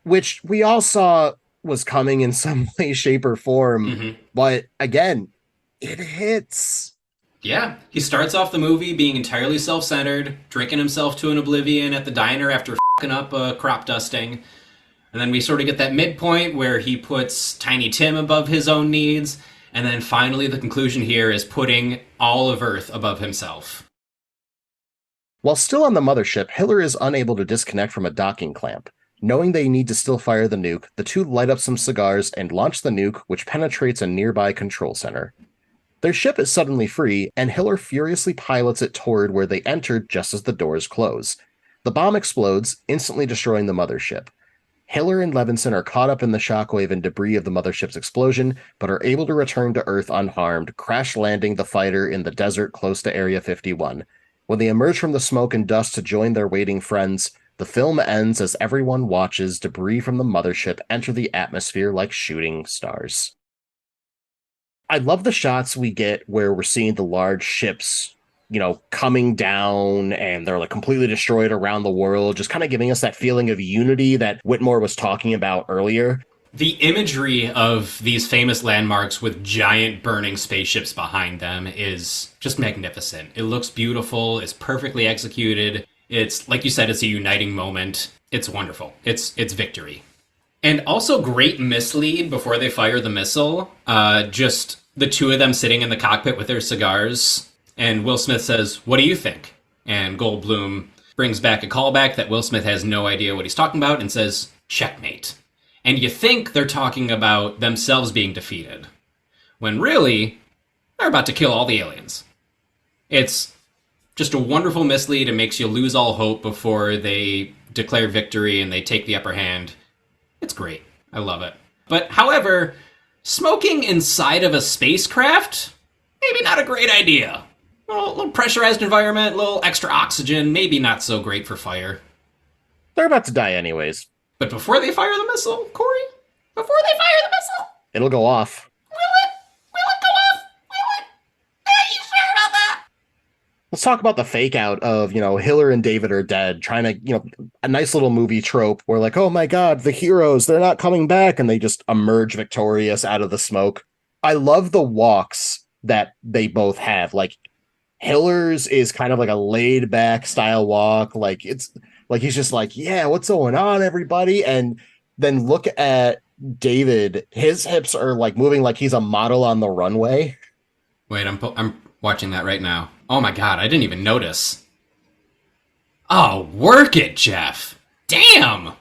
Which we all saw was coming in some way, shape, or form. Mm-hmm. But again, it hits. Yeah, he starts off the movie being entirely self-centered, drinking himself to an oblivion at the diner after f***ing up a crop dusting. And then we sort of get that midpoint where he puts Tiny Tim above his own needs. And then finally the conclusion here is putting all of Earth above himself. While still on the mothership, Hiller is unable to disconnect from a docking clamp. Knowing they need to still fire the nuke, the two light up some cigars and launch the nuke, which penetrates a nearby control center. Their ship is suddenly free, and Hiller furiously pilots it toward where they entered just as the doors close. The bomb explodes, instantly destroying the mothership. Hiller and Levinson are caught up in the shockwave and debris of the mothership's explosion, but are able to return to Earth unharmed, crash landing the fighter in the desert close to Area 51. When they emerge from the smoke and dust to join their waiting friends, the film ends as everyone watches debris from the mothership enter the atmosphere like shooting stars. I love the shots we get where we're seeing the large ships, coming down and they're like completely destroyed around the world, just kind of giving us that feeling of unity that Whitmore was talking about earlier. The imagery of these famous landmarks with giant burning spaceships behind them is just magnificent. It looks beautiful. It's perfectly executed. It's, like you said, it's a uniting moment. It's wonderful. It's victory. And also great mislead before they fire the missile. Just the two of them sitting in the cockpit with their cigars. And Will Smith says, "What do you think?" And Goldblum brings back a callback that Will Smith has no idea what he's talking about and says, "Checkmate." And you think they're talking about themselves being defeated, when really, they're about to kill all the aliens. It's just a wonderful mislead. It makes you lose all hope before they declare victory and they take the upper hand. It's great. I love it. But however, smoking inside of a spacecraft, maybe not a great idea. A little pressurized environment, a little extra oxygen, maybe not so great for fire. They're about to die anyways. But before they fire the missile, Corey, before they fire the missile, it'll go off. Will it go off? Will it? Are you sure about that? Let's talk about the fake out of, Hiller and David are dead, trying to, a nice little movie trope where like, oh my God, the heroes, they're not coming back. And they just emerge victorious out of the smoke. I love the walks that they both have. Like Hiller's is kind of like a laid back style walk. Like it's like, he's just like, yeah, what's going on, everybody? And then look at David. His hips are like moving like he's a model on the runway. Wait, I'm watching that right now. Oh my God, I didn't even notice. Oh, work it, Jeff. Damn.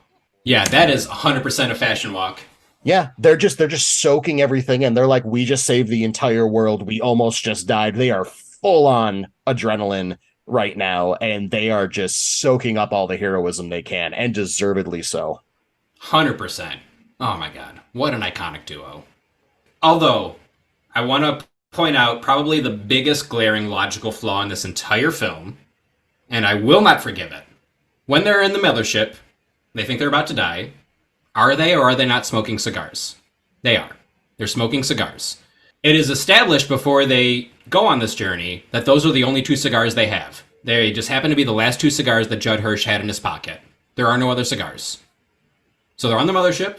Yeah, that is 100% a fashion walk. Yeah, they're just soaking everything in. They're like, we just saved the entire world. We almost just died. They are full on adrenaline right now, and they are just soaking up all the heroism they can, and deservedly so. 100%. Oh my God, what an iconic duo. Although, I want to point out probably the biggest glaring logical flaw in this entire film, and I will not forgive it. When they're in the mothership, they think they're about to die. Are they or are they not smoking cigars? They are. They're smoking cigars. It is established before they go on this journey that those are the only two cigars they have. They just happen to be the last two cigars that Judd Hirsch had in his pocket. There are no other cigars. So they're on the mothership.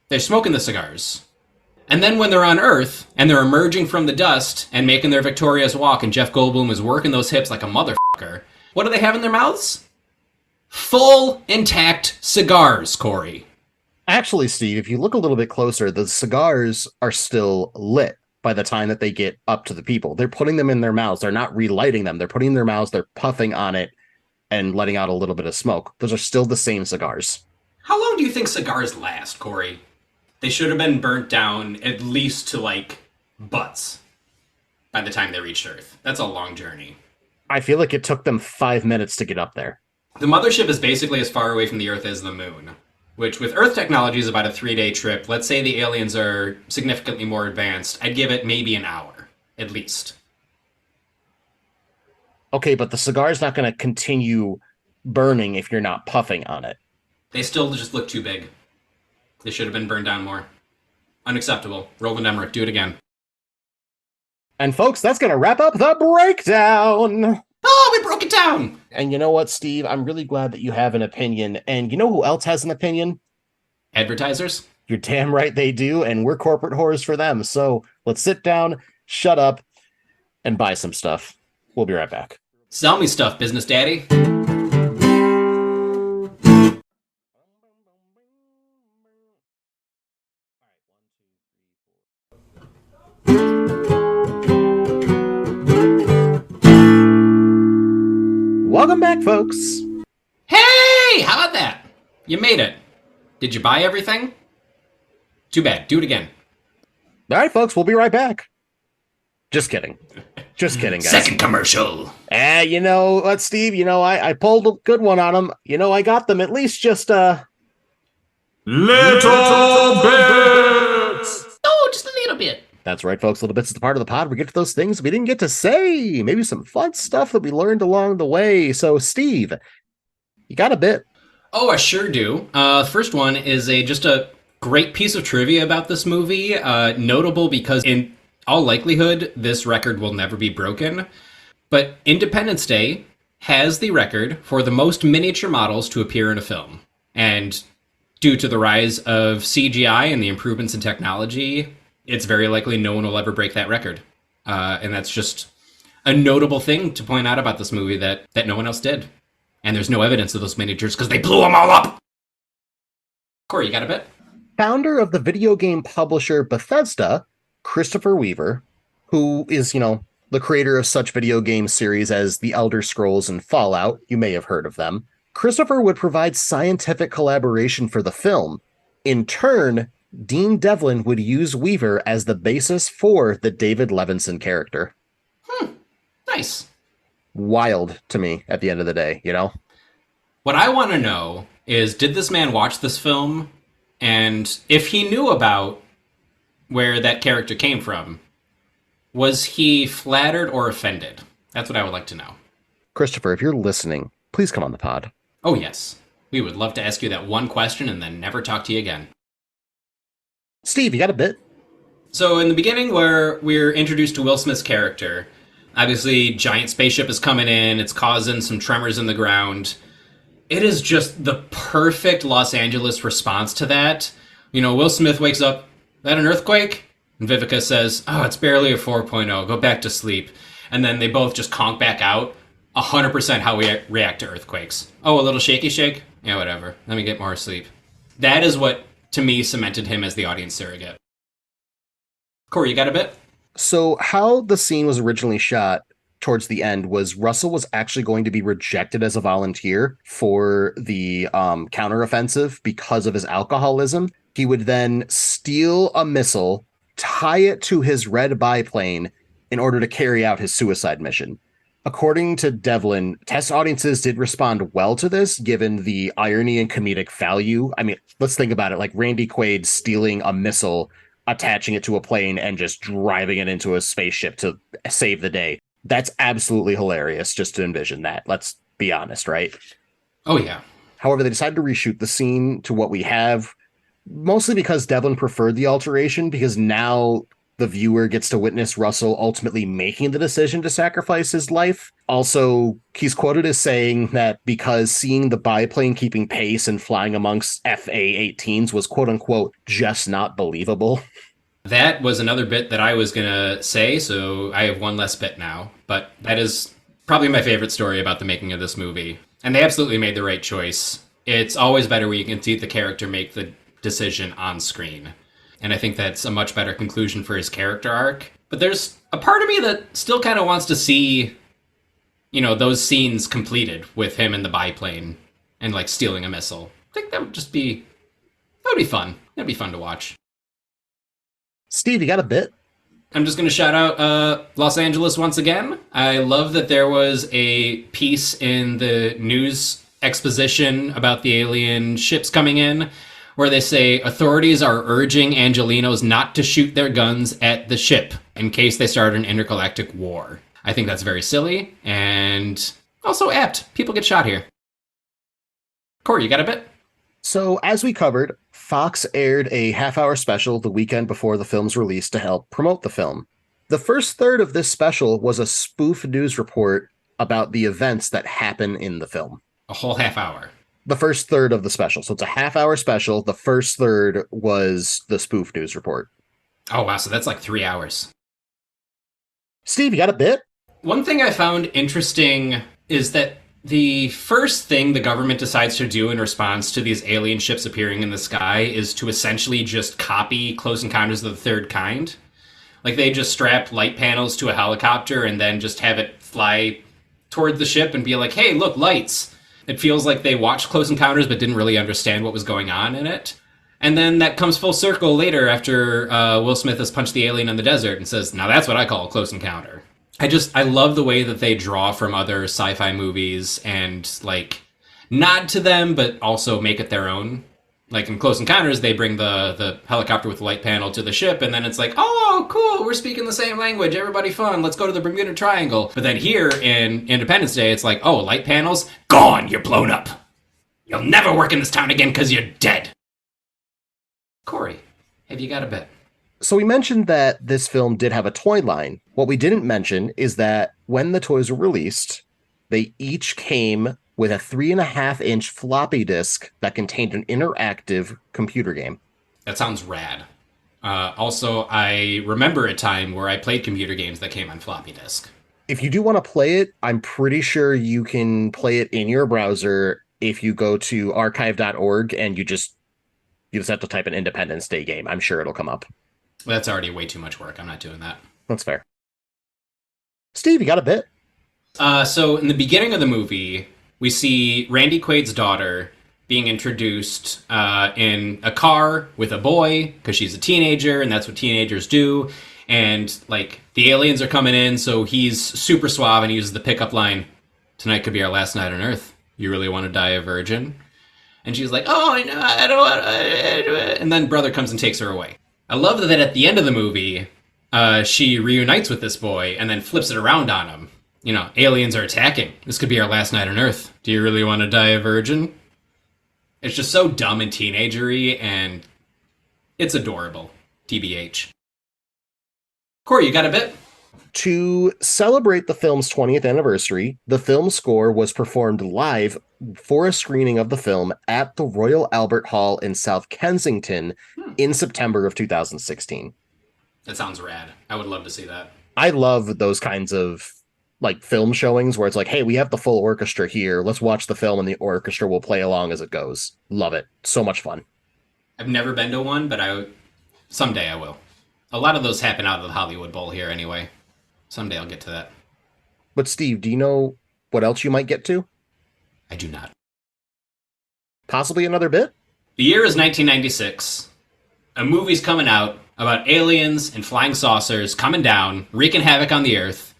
They're smoking the cigars. And then when they're on Earth and they're emerging from the dust and making their victorious walk and Jeff Goldblum is working those hips like a motherfucker, what do they have in their mouths? Full intact cigars, Corey. Actually, Steve, if you look a little bit closer, the cigars are still lit. by the time that they get up to the people. They're putting them in their mouths. They're not relighting them. They're putting in their mouths. They're puffing on it and letting out a little bit of smoke. Those are still the same cigars. How long do you think cigars last, Corey? They should have been burnt down at least to, like, butts by the time they reached Earth. That's a long journey. I feel like it took them 5 minutes to get up there. The mothership is basically as far away from the Earth as the moon, which with Earth technology is about a 3-day trip. Let's say the aliens are significantly more advanced. I'd give it maybe an hour, at least. Okay, but the cigar's not going to continue burning if you're not puffing on it. They still just look too big. They should have been burned down more. Unacceptable. Roland Emmerich, do it again. And folks, that's going to wrap up the breakdown. Oh, we broke it down. And you know what, Steve? I'm really glad that you have an opinion. And you know who else has an opinion? Advertisers? You're damn right they do. And we're corporate whores for them. So let's sit down, shut up, and buy some stuff. We'll be right back. Sell me stuff, business daddy. Welcome back, folks. Hey, how about that? You made it. Did you buy everything? Too bad. Do it again. All right, folks, we'll be right back. Just kidding. Just kidding, guys. Second commercial. You know what, Steve? You know, I pulled a good one on them. You know, I got them at least just, Little bits! Oh, just a little bit. That's right, folks. Little bits is the part of the pod we get to those things we didn't get to say. Maybe some fun stuff that we learned along the way. So, Steve, you got a bit. Oh, I sure do. First one is just a great piece of trivia about this movie. Notable because in all likelihood, this record will never be broken. But Independence Day has the record for the most miniature models to appear in a film. And due to the rise of CGI and the improvements in technology, it's very likely no one will ever break that record. And that's just a notable thing to point out about this movie that no one else did. And there's no evidence of those miniatures because they blew them all up. Corey, you got a bit? Founder of the video game publisher Bethesda, Christopher Weaver, who is, you know, the creator of such video game series as The Elder Scrolls and Fallout. You may have heard of them. Christopher would provide scientific collaboration for the film. In turn, Dean Devlin would use Weaver as the basis for the David Levinson character. Nice. Wild to me at the end of the day, you know? What I want to know is, did this man watch this film? And if he knew about where that character came from, was he flattered or offended? That's what I would like to know. Christopher, if you're listening, please come on the pod. Oh, yes. We would love to ask you that one question and then never talk to you again. Steve, you got a bit? So in the beginning where we're introduced to Will Smith's character, obviously giant spaceship is coming in, it's causing some tremors in the ground. It is just the perfect Los Angeles response to that. You know, Will Smith wakes up, that an earthquake? And Vivica says, oh, it's barely a 4.0, go back to sleep. And then they both just conk back out. 100% how we react to earthquakes. Oh, a little shaky shake? Yeah, whatever. Let me get more sleep. That is what, to me, cemented him as the audience surrogate. Corey, you got a bit? So how the scene was originally shot towards the end was Russell was actually going to be rejected as a volunteer for the counteroffensive because of his alcoholism. He would then steal a missile, tie it to his red biplane in order to carry out his suicide mission. According to Devlin, test audiences did respond well to this, given the irony and comedic value. I mean, let's think about it, like Randy Quaid stealing a missile, attaching it to a plane, and just driving it into a spaceship to save the day. That's absolutely hilarious just to envision that. Let's be honest, right? Oh, yeah. However, they decided to reshoot the scene to what we have, mostly because Devlin preferred the alteration, because now the viewer gets to witness Russell ultimately making the decision to sacrifice his life. Also, he's quoted as saying that because seeing the biplane keeping pace and flying amongst FA-18s was quote-unquote just not believable. That was another bit that I was going to say, so I have one less bit now. But that is probably my favorite story about the making of this movie. And they absolutely made the right choice. It's always better when you can see the character make the decision on screen. And I think that's a much better conclusion for his character arc. But there's a part of me that still kind of wants to see, those scenes completed with him in the biplane and like stealing a missile. I think that would be fun. That'd be fun to watch. Steve, you got a bit? I'm just going to shout out Los Angeles once again. I love that there was a piece in the news exposition about the alien ships coming in where they say authorities are urging Angelinos not to shoot their guns at the ship in case they start an intergalactic war. I think that's very silly and also apt. People get shot here. Corey, you got a bit? So, as we covered, Fox aired a half-hour special the weekend before the film's release to help promote the film. The first third of this special was a spoof news report about the events that happen in the film. A whole half hour. The first third of the special. So it's a half-hour special. The first third was the spoof news report. Oh, wow. So that's like 3 hours. Steve, you got a bit? One thing I found interesting is that the first thing the government decides to do in response to these alien ships appearing in the sky is to essentially just copy Close Encounters of the Third Kind. Like, they just strap light panels to a helicopter and then just have it fly toward the ship and be like, hey, look, lights. It feels like they watched Close Encounters but didn't really understand what was going on in it. And then that comes full circle later after Will Smith has punched the alien in the desert and says, now that's what I call a close encounter. I love the way that they draw from other sci-fi movies and, like, nod to them, but also make it their own. Like, in Close Encounters, they bring the helicopter with the light panel to the ship, and then it's like, oh, cool, we're speaking the same language, everybody fun, let's go to the Bermuda Triangle. But then here, in Independence Day, it's like, oh, light panels? Gone, you're blown up. You'll never work in this town again because you're dead. Corey, have you got a bit? So we mentioned that this film did have a toy line. What we didn't mention is that when the toys were released, they each came with a 3.5-inch floppy disk that contained an interactive computer game. That sounds rad. Also, I remember a time where I played computer games that came on floppy disk. If you do want to play it, I'm pretty sure you can play it in your browser if you go to archive.org and you just have to type an Independence Day game. I'm sure it'll come up. Well, that's already way too much work. I'm not doing that. That's fair. Steve, you got a bit? So in the beginning of the movie, we see Randy Quaid's daughter being introduced in a car with a boy because she's a teenager and that's what teenagers do. And like the aliens are coming in, so he's super suave and he uses the pickup line, "Tonight could be our last night on Earth. You really want to die a virgin?" And she's like, "Oh, I know, I don't want to." And then brother comes and takes her away. I love that at the end of the movie, she reunites with this boy and then flips it around on him. Aliens are attacking. This could be our last night on Earth. Do you really want to die a virgin? It's just so dumb and teenagery, and it's adorable. TBH. Corey, you got a bit? To celebrate the film's 20th anniversary, the film score was performed live for a screening of the film at the Royal Albert Hall in South Kensington in September of 2016. That sounds rad. I would love to see that. I love those kinds of like film showings where it's like, hey, we have the full orchestra here. Let's watch the film and the orchestra will play along as it goes. Love it. So much fun. I've never been to one, but someday I will. A lot of those happen out of the Hollywood Bowl here anyway. Someday I'll get to that. But Steve, do you know what else you might get to? I do not. Possibly another bit? The year is 1996. A movie's coming out about aliens and flying saucers coming down, wreaking havoc on the Earth.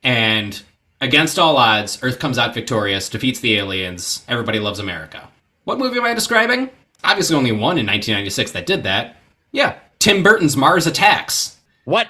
And against all odds, Earth comes out victorious, defeats the aliens. Everybody loves America. What movie am I describing? Obviously only one in 1996 that did that. Yeah, Tim Burton's Mars Attacks. What?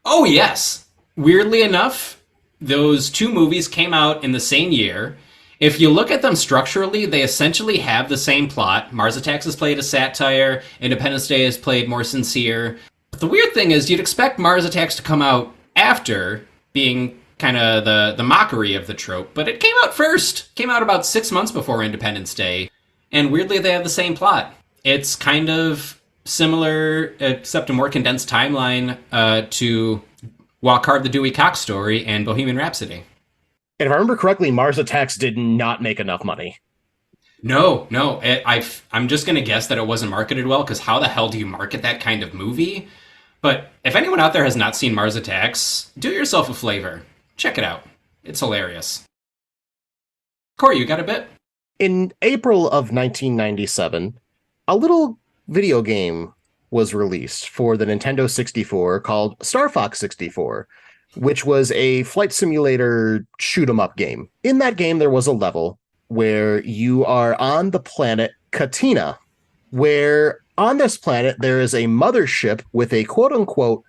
Oh, yes. Weirdly enough, those two movies came out in the same year. If you look at them structurally, they essentially have the same plot. Mars Attacks is played as satire. Independence Day is played more sincere. But the weird thing is you'd expect Mars Attacks to come out after, being kind of the mockery of the trope. But it came out first. Came out about 6 months before Independence Day. And weirdly, they have the same plot. It's kind of similar, except a more condensed timeline to Walk Hard, the Dewey Cox story, and Bohemian Rhapsody. And if I remember correctly, Mars Attacks did not make enough money. No. I'm just going to guess that it wasn't marketed well, because how the hell do you market that kind of movie? But if anyone out there has not seen Mars Attacks, do yourself a flavor. Check it out. It's hilarious. Corey, you got a bit? In April of 1997, a little video game was released for the Nintendo 64 called Star Fox 64, which was a flight simulator shoot 'em up game. In that game, there was a level where you are on the planet Katina, where on this planet there is a mothership with a quote unquote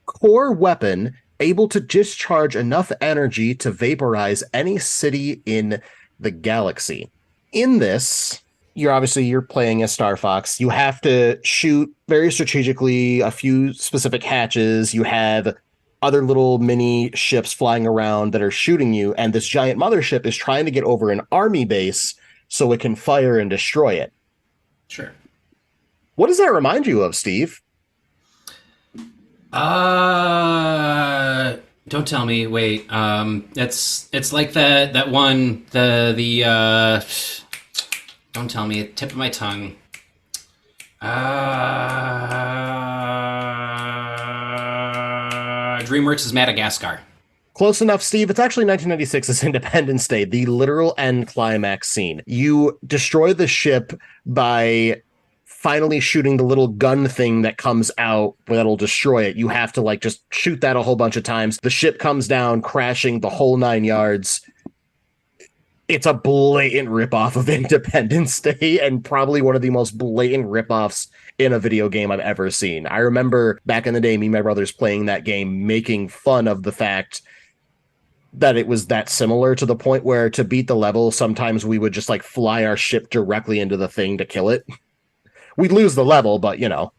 core weapon able to discharge enough energy to vaporize any city in the galaxy. In this, you're playing as Star Fox. You have to shoot very strategically a few specific hatches. You have other little mini ships flying around that are shooting you, and this giant mothership is trying to get over an army base so it can fire and destroy it. Sure. What does that remind you of, Steve? Don't tell me. Wait. It's like that one. Don't tell me. Tip of my tongue. DreamWorks' Madagascar. Close enough, Steve. It's actually 1996's Independence Day, the literal end climax scene. You destroy the ship by finally shooting the little gun thing that comes out that'll destroy it. You have to just shoot that a whole bunch of times. The ship comes down, crashing the whole 9 yards. It's a blatant ripoff of Independence Day, and probably one of the most blatant ripoffs in a video game I've ever seen. I remember back in the day, me and my brothers playing that game, making fun of the fact that it was that similar, to the point where to beat the level, sometimes we would just fly our ship directly into the thing to kill it. We'd lose the level, but Well,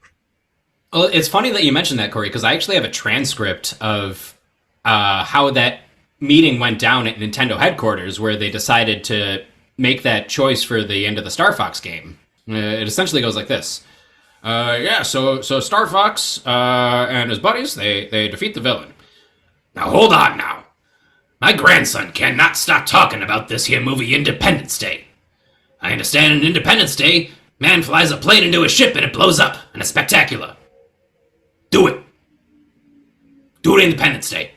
it's funny that you mentioned that, Corey, because I actually have a transcript of how that meeting went down at Nintendo headquarters, where they decided to make that choice for the end of the Star Fox game. It essentially goes like this. So Star Fox and his buddies, they defeat the villain. Now, hold on now. My grandson cannot stop talking about this here movie Independence Day. I understand in Independence Day, man flies a plane into a ship and it blows up, and it's spectacular. Do it. Do it Independence Day.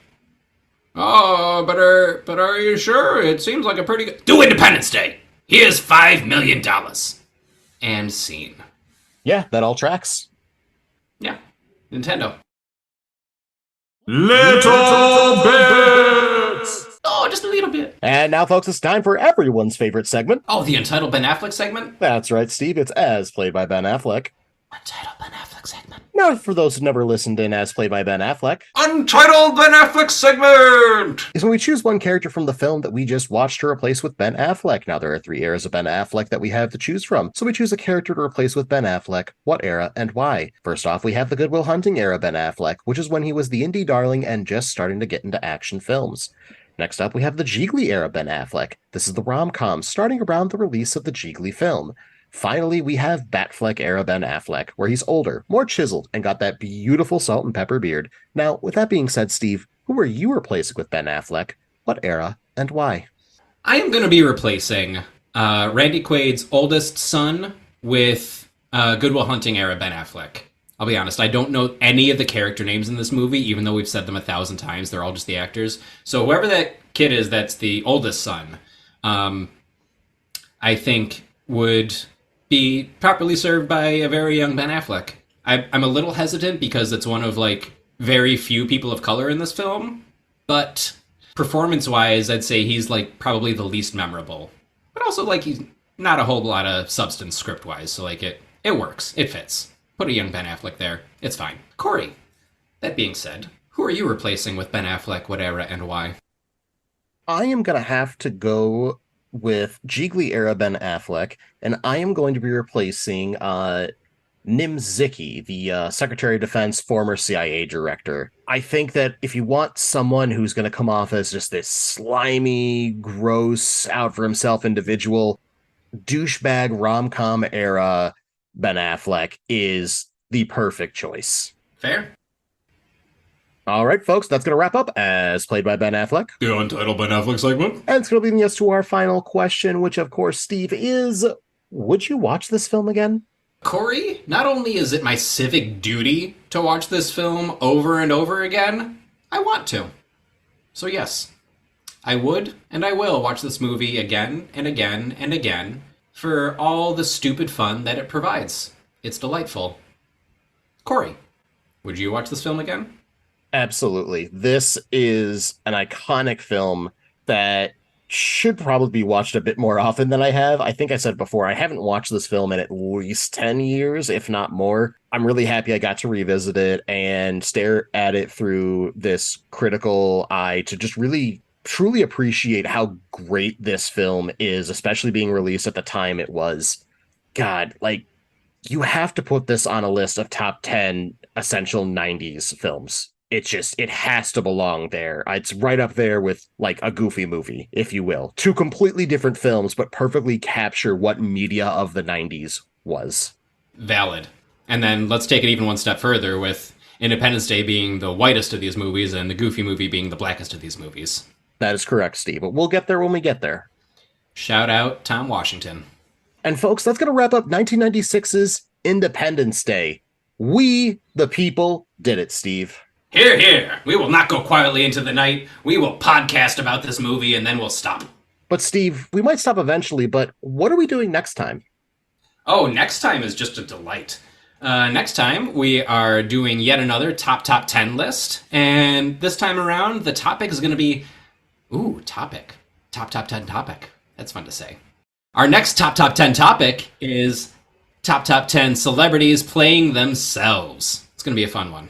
Oh, but are you sure? It seems like a pretty good... Do Independence Day. Here's $5 million. And scene. Yeah, that all tracks. Yeah. Nintendo. Little bits! Oh, just a little bit. And now, folks, it's time for everyone's favorite segment. Oh, the Entitled Ben Affleck segment? That's right, Steve. It's As Played by Ben Affleck. Entitled Ben Affleck segment. Now, for those who've never listened in As Played by Ben Affleck, Untitled Ben Affleck segment! is when we choose one character from the film that we just watched to replace with Ben Affleck. Now, there are 3 eras of Ben Affleck that we have to choose from, so we choose a character to replace with Ben Affleck, what era, and why. First off, we have the Good Will Hunting era Ben Affleck, which is when he was the indie darling and just starting to get into action films. Next up, we have the Jiggly era Ben Affleck. This is the rom-com starting around the release of the Jiggly film. Finally, we have Batfleck era Ben Affleck, where he's older, more chiseled, and got that beautiful salt and pepper beard. Now, with that being said, Steve, who are you replacing with Ben Affleck? What era and why? I am going to be replacing Randy Quaid's oldest son with Good Will Hunting era Ben Affleck. I'll be honest, I don't know any of the character names in this movie, even though we've said them 1,000 times. They're all just the actors. So whoever that kid is that's the oldest son, I think would be properly served by a very young Ben Affleck. I'm a little hesitant because it's one of very few people of color in this film, but performance-wise, I'd say he's probably the least memorable. But also he's not a whole lot of substance script-wise, so it works, it fits. Put a young Ben Affleck there, it's fine. Corey, that being said, who are you replacing with Ben Affleck, what era, and why? I am gonna have to go with Jiggly era Ben Affleck, and I am going to be replacing Nim Zicki, the Secretary of Defense, former CIA director. I think that if you want someone who's going to come off as just this slimy, gross, out for himself individual, douchebag rom-com era Ben Affleck is the perfect choice. Fair. All right, folks, that's going to wrap up As Played by Ben Affleck, The Untitled Ben Affleck segment. And it's going to lead us to our final question, which, of course, Steve, is would you watch this film again? Corey, not only is it my civic duty to watch this film over and over again, I want to. So yes, I would and I will watch this movie again and again and again for all the stupid fun that it provides. It's delightful. Corey, would you watch this film again? Absolutely. This is an iconic film that should probably be watched a bit more often than I have. I think I said before, I haven't watched this film in at least 10 years, if not more. I'm really happy I got to revisit it and stare at it through this critical eye to just really truly appreciate how great this film is, especially being released at the time it was. God, like, you have to put this on a list of top 10 essential 90s films. It has to belong there. It's right up there with like a Goofy movie, if you will. Two completely different films, but perfectly capture what media of the 90s was. Valid. And then let's take it even one step further with Independence Day being the whitest of these movies and the Goofy movie being the blackest of these movies. That is correct, Steve, but we'll get there when we get there. Shout out Tom Washington. And folks, that's going to wrap up 1996's Independence Day. We, the people, did it, Steve. Hear, hear. We will not go quietly into the night. We will podcast about this movie and then we'll stop. But Steve, we might stop eventually, but what are we doing next time? Oh, next time is just a delight. Next time, we are doing yet another top 10 list. And this time around, the topic is going to be... Ooh, topic. Top 10 topic. That's fun to say. Our next top 10 topic is top 10 celebrities playing themselves. It's going to be a fun one.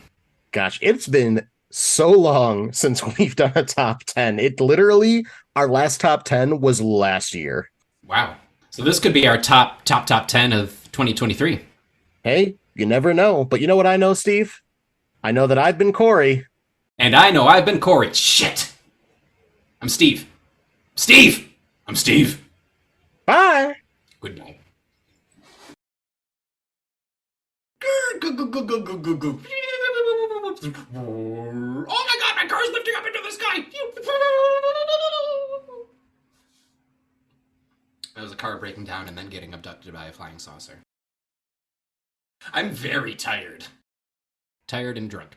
Gosh, it's been so long since we've done a top 10. It literally, our last top 10 was last year. Wow. So this could be our top 10 of 2023. Hey, you never know. But you know what I know, Steve? I know that I've been Corey. And I know I've been Corey. Shit. I'm Steve. Steve! I'm Steve. Bye. Good night. Oh my god, my car's lifting up into the sky! That was a car breaking down and then getting abducted by a flying saucer. I'm very tired. Tired and drunk.